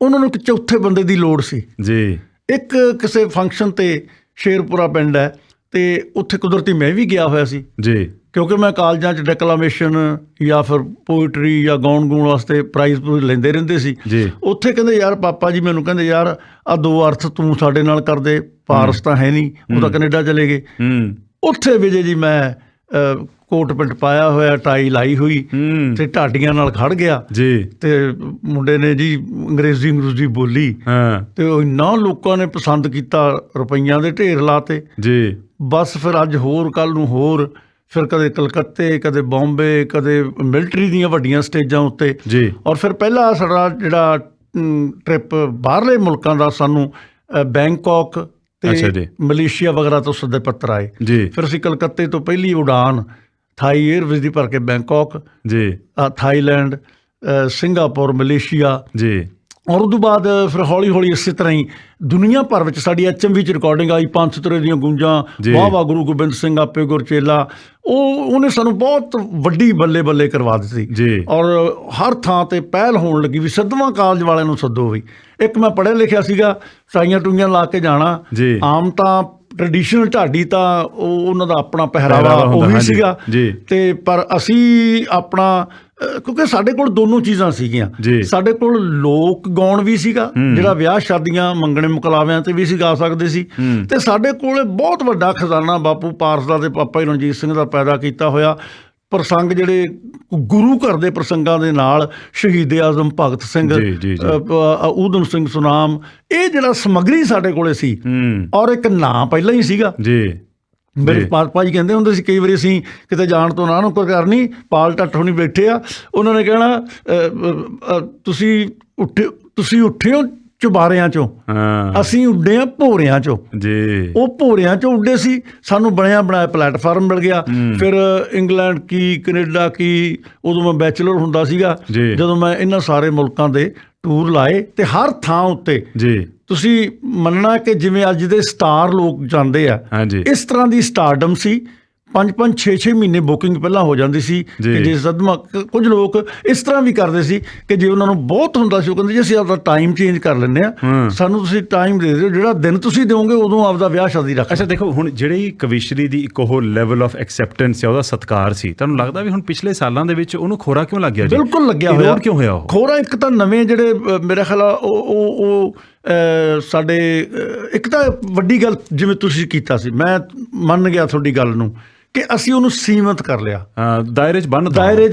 ਉਹਨਾਂ ਨੂੰ ਇੱਕ ਚੌਥੇ ਬੰਦੇ ਦੀ ਲੋੜ ਸੀ ਜੀ, ਇੱਕ ਕਿਸੇ ਫੰਕਸ਼ਨ 'ਤੇ ਸ਼ੇਰਪੁਰਾ ਪਿੰਡ ਹੈ ਅਤੇ ਉੱਥੇ ਕੁਦਰਤੀ ਮੈਂ ਵੀ ਗਿਆ ਹੋਇਆ ਸੀ ਜੀ, ਕਿਉਂਕਿ ਮੈਂ ਕਾਲਜਾਂ 'ਚ ਡੈਕਲਾਮੇਸ਼ਨ ਜਾਂ ਫਿਰ ਪੋਇਟਰੀ ਜਾਂ ਗਾਉਣ ਗਾਉਣ ਵਾਸਤੇ ਪ੍ਰਾਈਜ਼ ਲੈਂਦੇ ਰਹਿੰਦੇ ਸੀ। ਜੀ, ਉੱਥੇ ਕਹਿੰਦੇ ਯਾਰ ਪਾਪਾ ਜੀ ਮੈਨੂੰ ਕਹਿੰਦੇ ਯਾਰ ਆਹ 2 ਅਰਥ ਤੂੰ ਸਾਡੇ ਨਾਲ ਕਰਦੇ, ਪਾਰਸ ਤਾਂ ਹੈ ਨਹੀਂ, ਉਹ ਤਾਂ ਕੈਨੇਡਾ ਚਲੇ ਗਏ। ਉੱਥੇ ਵਿਜੇ ਜੀ ਮੈਂ ਕੋਟ ਪੈਂਟ ਪਾਇਆ ਹੋਇਆ, ਟਾਈ ਲਾਈ ਹੋਈ ਤੇ ਢਾਡੀਆਂ ਨਾਲ ਖੜ ਗਿਆ ਜੀ, ਤੇ ਮੁੰਡੇ ਨੇ ਜੀ ਅੰਗਰੇਜ਼ੀ ਬੋਲੀ ਤੇ ਉਹ ਇੰਨਾ ਲੋਕਾਂ ਨੇ ਪਸੰਦ ਕੀਤਾ, ਰੁਪਈਆਂ ਦੇ ਢੇਰ ਲਾਤੇ ਜੀ। ਬਸ ਫਿਰ ਅੱਜ ਹੋਰ, ਕੱਲ੍ਹ ਨੂੰ ਹੋਰ, ਫਿਰ ਕਦੇ ਕਲਕੱਤੇ, ਕਦੇ ਬੰਬੇ, ਕਦੇ ਮਿਲਟਰੀ ਦੀਆਂ ਵੱਡੀਆਂ ਸਟੇਜਾਂ ਉੱਤੇ ਜੀ। ਔਰ ਫਿਰ ਪਹਿਲਾ ਸਾਡਾ ਜਿਹੜਾ ਟ੍ਰਿਪ ਬਾਹਰਲੇ ਮੁਲਕਾਂ ਦਾ, ਸਾਨੂੰ ਬੈਂਕਾਕ ਤੇ ਮਲੇਸ਼ੀਆ ਵਗੈਰਾ ਤੋਂ ਸੱਦੇ ਪੱਤਰ ਆਏ ਜੀ। ਫਿਰ ਅਸੀਂ ਕਲਕੱਤੇ ਤੋਂ ਪਹਿਲੀ ਉਡਾਨ ਥਾਈ ਏਅਰਵੇਜ਼ ਦੀ ਭਰ ਕੇ ਬੈਂਕਾਕ ਜੀ, ਥਾਈਲੈਂਡ, ਸਿੰਗਾਪੁਰ, ਮਲੇਸ਼ੀਆ ਜੀ। ਔਰ ਉਦੋਂ ਬਾਅਦ ਫਿਰ ਹੌਲੀ ਹੌਲੀ ਇਸੇ ਤਰ੍ਹਾਂ ਹੀ ਦੁਨੀਆ ਭਰ ਵਿੱਚ ਸਾਡੀ HMV 'ਚ ਰਿਕਾਰਡਿੰਗ ਆਈ, ਪੰਜ ਸਿਤਾਰੇ ਦੀਆਂ ਗੂੰਜਾਂ, ਵਾਹ ਵਾਹ ਗੁਰੂ ਗੋਬਿੰਦ ਸਿੰਘ ਆਪੇ ਗੁਰਚੇਲਾ, ਉਹਨੇ ਸਾਨੂੰ ਬਹੁਤ ਵੱਡੀ ਬੱਲੇ ਬੱਲੇ ਕਰਵਾ ਦਿੱਤੀ ਜੀ। ਔਰ ਹਰ ਥਾਂ 'ਤੇ ਪਹਿਲ ਹੋਣ ਲੱਗੀ ਵੀ ਸਿੱਧਵਾਂ ਕਾਲਜ ਵਾਲਿਆਂ ਨੂੰ ਸੱਦੋ ਵੀ। ਇੱਕ ਮੈਂ ਪੜ੍ਹਿਆ ਲਿਖਿਆ ਸੀਗਾ, ਸਾਈਆਂ ਟੂਈਆਂ ਲਾ ਕੇ ਜਾਣਾ, ਆਮ ਤਾਂ ਟਰਡੀਸ਼ਨਲ ਢਾਡੀ ਤਾਂ ਉਹਨਾਂ ਦਾ ਆਪਣਾ ਪਹਿਰਾਵਾ ਉਹ ਵੀ ਸੀਗਾ ਤੇ ਪਰ ਅਸੀਂ ਆਪਣਾ, ਕਿਉਂਕਿ ਸਾਡੇ ਕੋਲ ਦੋਨੋਂ ਚੀਜ਼ਾਂ ਸੀਗੀਆਂ। ਸਾਡੇ ਕੋਲ ਲੋਕ ਗਾਉਣ ਵੀ ਸੀਗਾ, ਜਿਹੜਾ ਵਿਆਹ ਸ਼ਾਦੀਆਂ ਮੰਗਣੇ ਮੁਕਲਾਵਿਆਂ ਤੇ ਵੀ ਅਸੀਂ ਗਾ ਸਕਦੇ ਸੀ, ਤੇ ਸਾਡੇ ਕੋਲ ਬਹੁਤ ਵੱਡਾ ਖਜ਼ਾਨਾ ਬਾਪੂ ਪਾਰਸ ਦਾ ਤੇ ਪਾਪਾ ਜੀ ਰਣਜੀਤ ਸਿੰਘ ਦਾ ਪੈਦਾ ਕੀਤਾ ਹੋਇਆ ਪ੍ਰਸੰਗ, ਜਿਹੜੇ ਗੁਰੂ ਘਰ ਦੇ ਪ੍ਰਸੰਗਾਂ ਦੇ ਨਾਲ ਸ਼ਹੀਦ ਆਜ਼ਮ ਭਗਤ ਸਿੰਘ, ਊਧਮ ਸਿੰਘ ਸੁਨਾਮ, ਇਹ ਜਿਹੜਾ ਸਮੱਗਰੀ ਸਾਡੇ ਕੋਲੇ ਸੀ। ਔਰ ਇੱਕ ਨਾਂ ਪਹਿਲਾਂ ਹੀ ਸੀਗਾ ਜੀ। ਮੇਰੇ ਪਾਪਾ ਜੀ ਕਹਿੰਦੇ ਹੁੰਦੇ ਸੀ, ਕਈ ਵਾਰੀ ਅਸੀਂ ਕਿਤੇ ਜਾਣ ਤੋਂ ਨਾ ਨੁੱਕਰ ਕਰਨੀ, ਪਾਲ ਢੱਟ ਹੋਣੀ ਬੈਠੇ ਆ, ਉਹਨਾਂ ਨੇ ਕਹਿਣਾ ਤੁਸੀਂ ਉੱਠੇ ਹੋ ਚੁਬਾਰਿਆਂ ਚੋਂ, ਅਸੀਂ ਉੱਡੇ ਆ ਭੋਰਿਆਂ ਚੋਂ ਜੀ। ਉਹ ਭੋਰਿਆਂ ਚੋਂ ਉੱਡੇ ਸੀ, ਸਾਨੂੰ ਬਣਿਆ ਬਣਾਇਆ ਪਲੇਟਫਾਰਮ ਮਿਲ ਗਿਆ। ਫਿਰ ਇੰਗਲੈਂਡ ਕੀ, ਕੈਨੇਡਾ ਕੀ, ਉਦੋਂ ਮੈਂ ਬੈਚਲਰ ਹੁੰਦਾ ਸੀਗਾ ਜਦੋਂ ਮੈਂ ਇਹਨਾਂ ਸਾਰੇ ਮੁਲਕਾਂ ਦੇ ਟੂਰ ਲਾਏ, ਤੇ ਹਰ ਥਾਂ ਉੱਤੇ ਜੀ ਤੁਸੀਂ ਮੰਨਣਾ ਕਿ ਜਿਵੇਂ ਅੱਜ ਦੇ ਸਟਾਰ ਲੋਕ ਜਾਂਦੇ ਆ, ਇਸ ਤਰ੍ਹਾਂ ਦੀ ਸਟਾਰਡਮ ਸੀ। 5-5, 6-6 ਮਹੀਨੇ ਬੁਕਿੰਗ ਪਹਿਲਾਂ ਹੋ ਜਾਂਦੀ ਸੀ ਕਿ ਜੇ ਸਦਮਾ, ਕੁਝ ਲੋਕ ਇਸ ਤਰ੍ਹਾਂ ਵੀ ਕਰਦੇ ਸੀ ਕਿ ਜੇ ਉਹਨਾਂ ਨੂੰ ਬਹੁਤ ਹੁੰਦਾ ਸੀ, ਉਹ ਕਹਿੰਦੇ ਜੀ ਅਸੀਂ ਆਪਦਾ ਟਾਈਮ ਚੇਂਜ ਕਰ ਲੈਂਦੇ ਹਾਂ, ਸਾਨੂੰ ਤੁਸੀਂ ਟਾਈਮ ਦੇ ਦਿਓ, ਜਿਹੜਾ ਦਿਨ ਤੁਸੀਂ ਦਿਓਗੇ ਉਦੋਂ ਆਪਦਾ ਵਿਆਹ ਸ਼ਾਦੀ ਰੱਖ। ਅੱਛਾ ਦੇਖੋ, ਹੁਣ ਜਿਹੜੀ ਕਵਿਸ਼ਰੀ ਦੀ ਇੱਕ ਉਹ ਲੈਵਲ ਆਫ ਐਕਸੈਪਟੈਂਸ ਹੈ, ਉਹਦਾ ਸਤਿਕਾਰ ਸੀ, ਤੁਹਾਨੂੰ ਲੱਗਦਾ ਵੀ ਹੁਣ ਪਿਛਲੇ ਸਾਲਾਂ ਦੇ ਵਿੱਚ ਉਹਨੂੰ ਖੋਰਾ ਕਿਉਂ ਲੱਗ ਗਿਆ? ਬਿਲਕੁਲ ਲੱਗਿਆ ਹੋਇਆ। ਕਿਉਂ ਹੋਇਆ ਉਹ ਖੋਰਾ? ਇੱਕ ਤਾਂ ਨਵੇਂ ਜਿਹੜੇ ਮੇਰੇ ਖਿਆਲ ਉਹ ਸਾਡੇ, ਇੱਕ ਤਾਂ ਵੱਡੀ ਗੱਲ ਜਿਵੇਂ ਤੁਸੀਂ ਕੀਤਾ ਸੀ, ਮੈਂ ਮੰਨ ਗਿਆ ਤੁਹਾਡੀ ਗੱਲ ਨੂੰ, ਕਿ ਅਸੀਂ ਉਹਨੂੰ ਸੀਮਤ ਕਰ ਲਿਆ, ਦਾਇਰੇ 'ਚ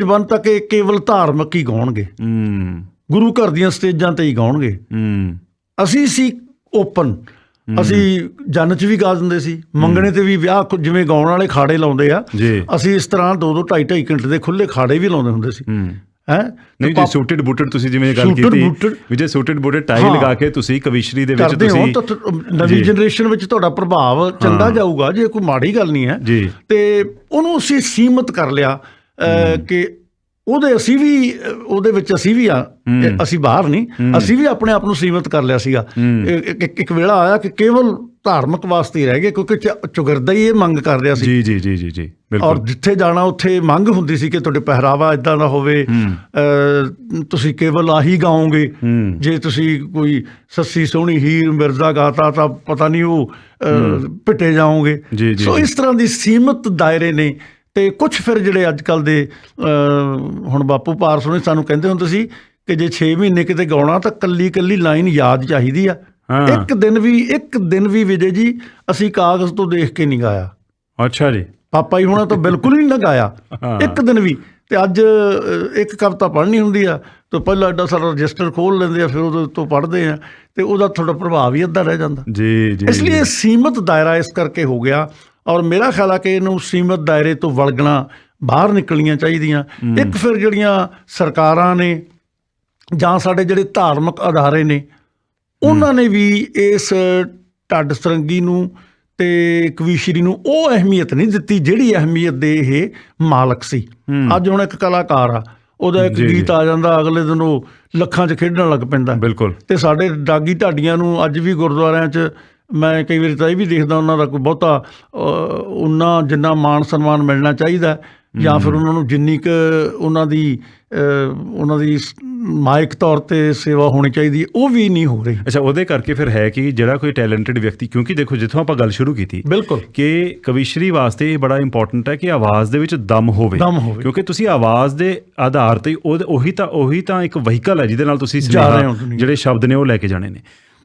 ਬੰਨ੍ਹਤਾ ਕਿ ਕੇਵਲ ਧਾਰਮਿਕ ਹੀ ਗਾਉਣਗੇ, ਗੁਰੂ ਘਰ ਦੀਆਂ ਸਟੇਜਾਂ 'ਤੇ ਹੀ ਗਾਉਣਗੇ। ਅਸੀਂ ਸੀ ਓਪਨ, ਅਸੀਂ ਜੰਨ 'ਚ ਵੀ ਗਾ ਦਿੰਦੇ ਸੀ, ਮੰਗਣੇ 'ਤੇ ਵੀ, ਵਿਆਹ ਜਿਵੇਂ ਗਾਉਣ ਵਾਲੇ ਖਾੜੇ ਲਾਉਂਦੇ ਆ, ਅਸੀਂ ਇਸ ਤਰ੍ਹਾਂ 2-2, 2.5 ਘੰਟੇ ਦੇ ਖੁੱਲ੍ਹੇ ਖਾੜੇ ਵੀ ਲਾਉਂਦੇ ਹੁੰਦੇ ਸੀ। ਨਹੀਂ ਜੀ, ਸੂਟਡ ਬੂਟਡ ਤੁਸੀਂ ਜਿਵੇਂ ਗੱਲ ਕੀਤੀ ਵੀ, ਜੇ ਸੂਟਡ ਬੂਟਡ ਟਾਈ ਲਗਾ ਕੇ ਤੁਸੀਂ ਕਵਿਸ਼ਰੀ ਦੇ ਵਿੱਚ ਤੁਸੀਂ ਨਵੀਂ ਜਨਰੇਸ਼ਨ ਵਿੱਚ ਤੁਹਾਡਾ ਪ੍ਰਭਾਵ ਚੰਗਾ ਜਾਊਗਾ, ਜੇ ਕੋਈ ਮਾੜੀ ਗੱਲ ਨਹੀਂ ਹੈ। ਤੇ ਉਹਨੂੰ ਅਸੀਂ ਸੀਮਤ ਕਰ ਲਿਆ ਕਿ ਉਹਦੇ ਵਿੱਚ ਅਸੀਂ ਵੀ ਆ, ਅਸੀਂ ਬਾਹਰ ਨਹੀਂ, ਅਸੀਂ ਵੀ ਆਪਣੇ ਆਪ ਨੂੰ ਸੀਮਤ ਕਰ ਲਿਆ ਸੀਗਾ। ਇੱਕ ਵੇਲਾ ਆਇਆ ਕਿ ਕੇਵਲ ਧਾਰਮਿਕ ਵਾਸਤੇ ਹੀ ਰਹਿ ਗਏ, ਕਿਉਂਕਿ ਚੁਗਿਰਦਾ ਹੀ ਇਹ ਮੰਗ ਕਰ ਰਿਹਾ ਸੀ ਜੀ। ਔਰ ਜਿੱਥੇ ਜਾਣਾ ਉੱਥੇ ਮੰਗ ਹੁੰਦੀ ਸੀ ਕਿ ਤੁਹਾਡੇ ਪਹਿਰਾਵਾ ਇੱਦਾਂ ਦਾ ਹੋਵੇ, ਤੁਸੀਂ ਕੇਵਲ ਆਹੀ ਗਾਓਗੇ। ਜੇ ਤੁਸੀਂ ਕੋਈ ਸੱਸੀ ਸੋਹਣੀ ਹੀਰ ਮਿਰਜ਼ਾ ਗਾਤਾ ਤਾਂ ਪਤਾ ਨਹੀਂ ਉਹ ਪਿੱਟੇ ਜਾਓਗੇ। ਸੋ ਇਸ ਤਰ੍ਹਾਂ ਦੀ ਸੀਮਤ ਦਾਇਰੇ ਨੇ। ਅਤੇ ਕੁਛ ਫਿਰ ਜਿਹੜੇ ਅੱਜ ਕੱਲ੍ਹ ਦੇ, ਹੁਣ ਬਾਪੂ ਪਾਰਸ ਨੇ ਸਾਨੂੰ ਕਹਿੰਦੇ ਹੁੰਦੇ ਸੀ ਕਿ ਜੇ 6 ਮਹੀਨੇ ਕਿਤੇ ਗਾਉਣਾ ਤਾਂ ਕੱਲੀ ਲਾਈਨ ਯਾਦ ਚਾਹੀਦੀ ਆ। ਇੱਕ ਦਿਨ ਵੀ ਵਿਜੇ ਜੀ ਅਸੀਂ ਕਾਗਜ਼ ਤੋਂ ਦੇਖ ਕੇ ਨਹੀਂ ਗਾਇਆ। ਅੱਛਾ ਜੀ। ਪਾਪਾ ਜੀ ਹੋਣਾ ਤਾਂ ਬਿਲਕੁਲ ਹੀ ਨਾ ਗਾਇਆ ਇੱਕ ਦਿਨ ਵੀ। ਅਤੇ ਅੱਜ ਇੱਕ ਕਵਿਤਾ ਪੜ੍ਹਨੀ ਹੁੰਦੀ ਆ ਤਾਂ ਪਹਿਲਾਂ ਐਡਾ ਸਾਰਾ ਰਜਿਸਟਰ ਖੋਲ੍ਹ ਲੈਂਦੇ ਆ, ਫਿਰ ਉਹਦੇ ਤੋਂ ਪੜ੍ਹਦੇ ਆ ਅਤੇ ਉਹਦਾ ਤੁਹਾਡਾ ਪ੍ਰਭਾਵ ਹੀ ਅੱਧਾ ਰਹਿ ਜਾਂਦਾ ਜੀ। ਇਸ ਲਈ ਇਹ ਸੀਮਤ ਦਾਇਰਾ ਇਸ ਕਰਕੇ ਹੋ ਗਿਆ। ਔਰ ਮੇਰਾ ਖਿਆਲ ਆ ਕਿ ਇਹਨੂੰ ਸੀਮਤ ਦਾਇਰੇ ਤੋਂ ਵਲਗਣਾ ਬਾਹਰ ਨਿਕਲਣੀਆਂ ਚਾਹੀਦੀਆਂ। ਇੱਕ ਫਿਰ ਜਿਹੜੀਆਂ ਸਰਕਾਰਾਂ ਨੇ ਜਾਂ ਸਾਡੇ ਜਿਹੜੇ ਧਾਰਮਿਕ ਅਦਾਰੇ ਨੇ, ਉਹਨਾਂ ਨੇ ਵੀ ਇਸ ਢੱਡ ਸਰੰਗੀ ਨੂੰ ਅਤੇ ਕਵੀਸ਼ਰੀ ਨੂੰ ਉਹ ਅਹਿਮੀਅਤ ਨਹੀਂ ਦਿੱਤੀ ਜਿਹੜੀ ਅਹਿਮੀਅਤ ਦੇ ਇਹ ਮਾਲਕ ਸੀ। ਅੱਜ ਹੁਣ ਇੱਕ ਕਲਾਕਾਰ ਆ, ਉਹਦਾ ਇੱਕ ਗੀਤ ਆ ਜਾਂਦਾ, ਅਗਲੇ ਦਿਨ ਉਹ ਲੱਖਾਂ 'ਚ ਖੇਡਣ ਲੱਗ ਪੈਂਦਾ। ਬਿਲਕੁਲ। ਅਤੇ ਸਾਡੇ ਦਾਗੀ ਢਾਡੀਆਂ ਨੂੰ ਅੱਜ ਵੀ ਗੁਰਦੁਆਰਿਆਂ 'ਚ ਮੈਂ ਕਈ ਵਾਰੀ ਤਾਂ ਇਹ ਵੀ ਦੇਖਦਾ, ਉਹਨਾਂ ਦਾ ਕੋਈ ਬਹੁਤਾ ਉਹਨਾਂ ਜਿੰਨਾ ਮਾਣ ਸਨਮਾਨ ਮਿਲਣਾ ਚਾਹੀਦਾ, ਜਾਂ ਫਿਰ ਉਹਨਾਂ ਨੂੰ ਜਿੰਨੀ ਕੁ ਉਹਨਾਂ ਦੀ ਮਾਇਕ ਤੌਰ ਤੇ ਸੇਵਾ ਹੋਣੀ ਚਾਹੀਦੀ ਹੈ, ਉਹ ਵੀ ਨਹੀਂ ਹੋ ਰਹੀ। ਅੱਛਾ, ਉਹਦੇ ਕਰਕੇ ਫਿਰ ਹੈ ਕਿ ਜਿਹੜਾ ਕੋਈ ਟੈਲੈਂਟਡ ਵਿਅਕਤੀ, ਕਿਉਂਕਿ ਦੇਖੋ ਜਿੱਥੋਂ ਆਪਾਂ ਗੱਲ ਸ਼ੁਰੂ ਕੀਤੀ ਬਿਲਕੁਲ ਕਿ ਕਵਿਸ਼ਰੀ ਵਾਸਤੇ ਇਹ ਬੜਾ ਇੰਪੋਰਟੈਂਟ ਹੈ ਕਿ ਆਵਾਜ਼ ਦੇ ਵਿੱਚ ਦਮ ਹੋਵੇ, ਕਿਉਂਕਿ ਤੁਸੀਂ ਆਵਾਜ਼ ਦੇ ਆਧਾਰ ਤੇ ਉਹੀ ਤਾਂ ਇੱਕ ਵਹੀਕਲ ਹੈ ਜਿਹਦੇ ਨਾਲ ਤੁਸੀਂ ਜਿਹੜੇ ਸ਼ਬਦ ਨੇ ਉਹ ਲੈ ਕੇ ਜਾਣੇ ਨੇ।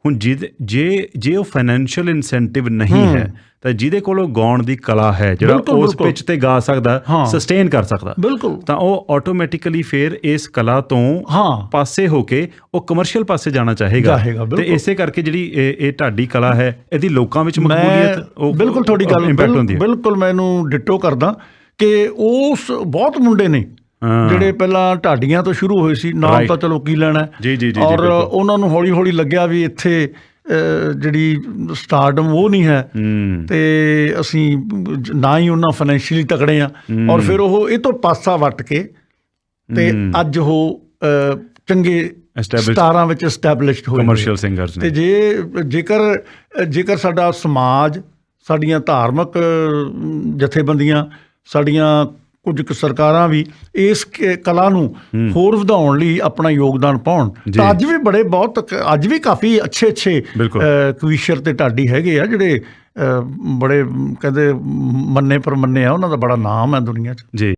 ਹੁਣ ਜੇ ਉਹ ਫਾਈਨੈਂਸ਼ੀਅਲ ਇਨਸੈਂਟਿਵ ਨਹੀਂ ਹੈ ਤਾਂ ਜਿਹਦੇ ਕੋਲ ਉਹ ਗਾਉਣ ਦੀ ਕਲਾ ਹੈ, ਜਿਹੜਾ ਉਸ ਪਿੱਚ ਤੇ ਗਾ ਸਕਦਾ, ਸਸਟੇਨ ਕਰ ਸਕਦਾ, ਤਾਂ ਉਹ ਆਟੋਮੈਟਿਕਲੀ ਫਿਰ ਇਸ ਕਲਾ ਤੋਂ ਪਾਸੇ ਹੋ ਕੇ ਉਹ ਕਮਰਸ਼ੀਅਲ ਪਾਸੇ ਜਾਣਾ ਚਾਹੇਗਾ। ਤੇ ਇਸੇ ਕਰਕੇ ਜਿਹੜੀ ਇਹ ਢਾਡੀ ਕਲਾ ਹੈ, ਇਹਦੀ ਲੋਕਾਂ ਵਿੱਚ ਮਕਬੂਲੀਅਤ ਬਿਲਕੁਲ ਤੁਹਾਡੀ ਗੱਲ ਇੰਪੈਕਟ ਹੁੰਦੀ ਹੈ। ਬਿਲਕੁਲ ਮੈਨੂੰ ਡਿਟੋ ਕਰਦਾ ਕਿ ਉਸ ਬਹੁਤ ਮੁੰਡੇ ਨੇ ਜਿਹੜੇ ਪਹਿਲਾਂ ਢਾਡੀਆਂ ਤੋਂ ਸ਼ੁਰੂ ਹੋਏ ਸੀ, ਨਾਮ ਤਾਂ ਚਲੋ ਕੀ ਲੈਣਾ, ਔਰ ਉਹਨਾਂ ਨੂੰ ਹੌਲੀ ਹੌਲੀ ਲੱਗਿਆ ਵੀ ਇੱਥੇ ਜਿਹੜੀ ਸਟਾਰਡਮ ਉਹ ਨਹੀਂ ਹੈ ਤੇ ਅਸੀਂ ਨਾ ਹੀ ਉਹਨਾਂ ਫਾਈਨੈਂਸ਼ੀਅਲੀ ਤਕੜੇ ਆ, ਔਰ ਫਿਰ ਉਹ ਇਹ ਤੋਂ ਪਾਸਾ ਵੱਟ ਕੇ ਤੇ ਅੱਜ ਉਹ ਚੰਗੇ ਸਟਾਰਾਂ ਵਿੱਚ ਐਸਟੈਬਲਿਸ਼ਡ ਹੋਏ ਕਮਰਸ਼ੀਅਲ ਸਿੰਗਰਸ ਨੇ। ਤੇ ਜੇਕਰ ਸਾਡਾ ਸਮਾਜ, ਸਾਡੀਆਂ ਧਾਰਮਿਕ ਜਥੇਬੰਦੀਆਂ, ਸਾਡੀਆਂ ਕੁਝ ਕੁ ਸਰਕਾਰਾਂ ਵੀ ਇਸ ਕਲਾ ਨੂੰ ਹੋਰ ਵਧਾਉਣ ਲਈ ਆਪਣਾ ਯੋਗਦਾਨ ਪਾਉਣ ਤਾਂ ਅੱਜ ਵੀ ਕਾਫੀ ਅੱਛੇ ਕਵੀਸ਼ਰ ਤੇ ਢਾਡੀ ਹੈਗੇ ਆ ਜਿਹੜੇ ਬੜੇ ਕਹਿੰਦੇ ਮੰਨੇ ਪਰਮੰਨੇ ਆ, ਉਹਨਾਂ ਦਾ ਬੜਾ ਨਾਮ ਹੈ ਦੁਨੀਆ 'ਚ। ਜੀ।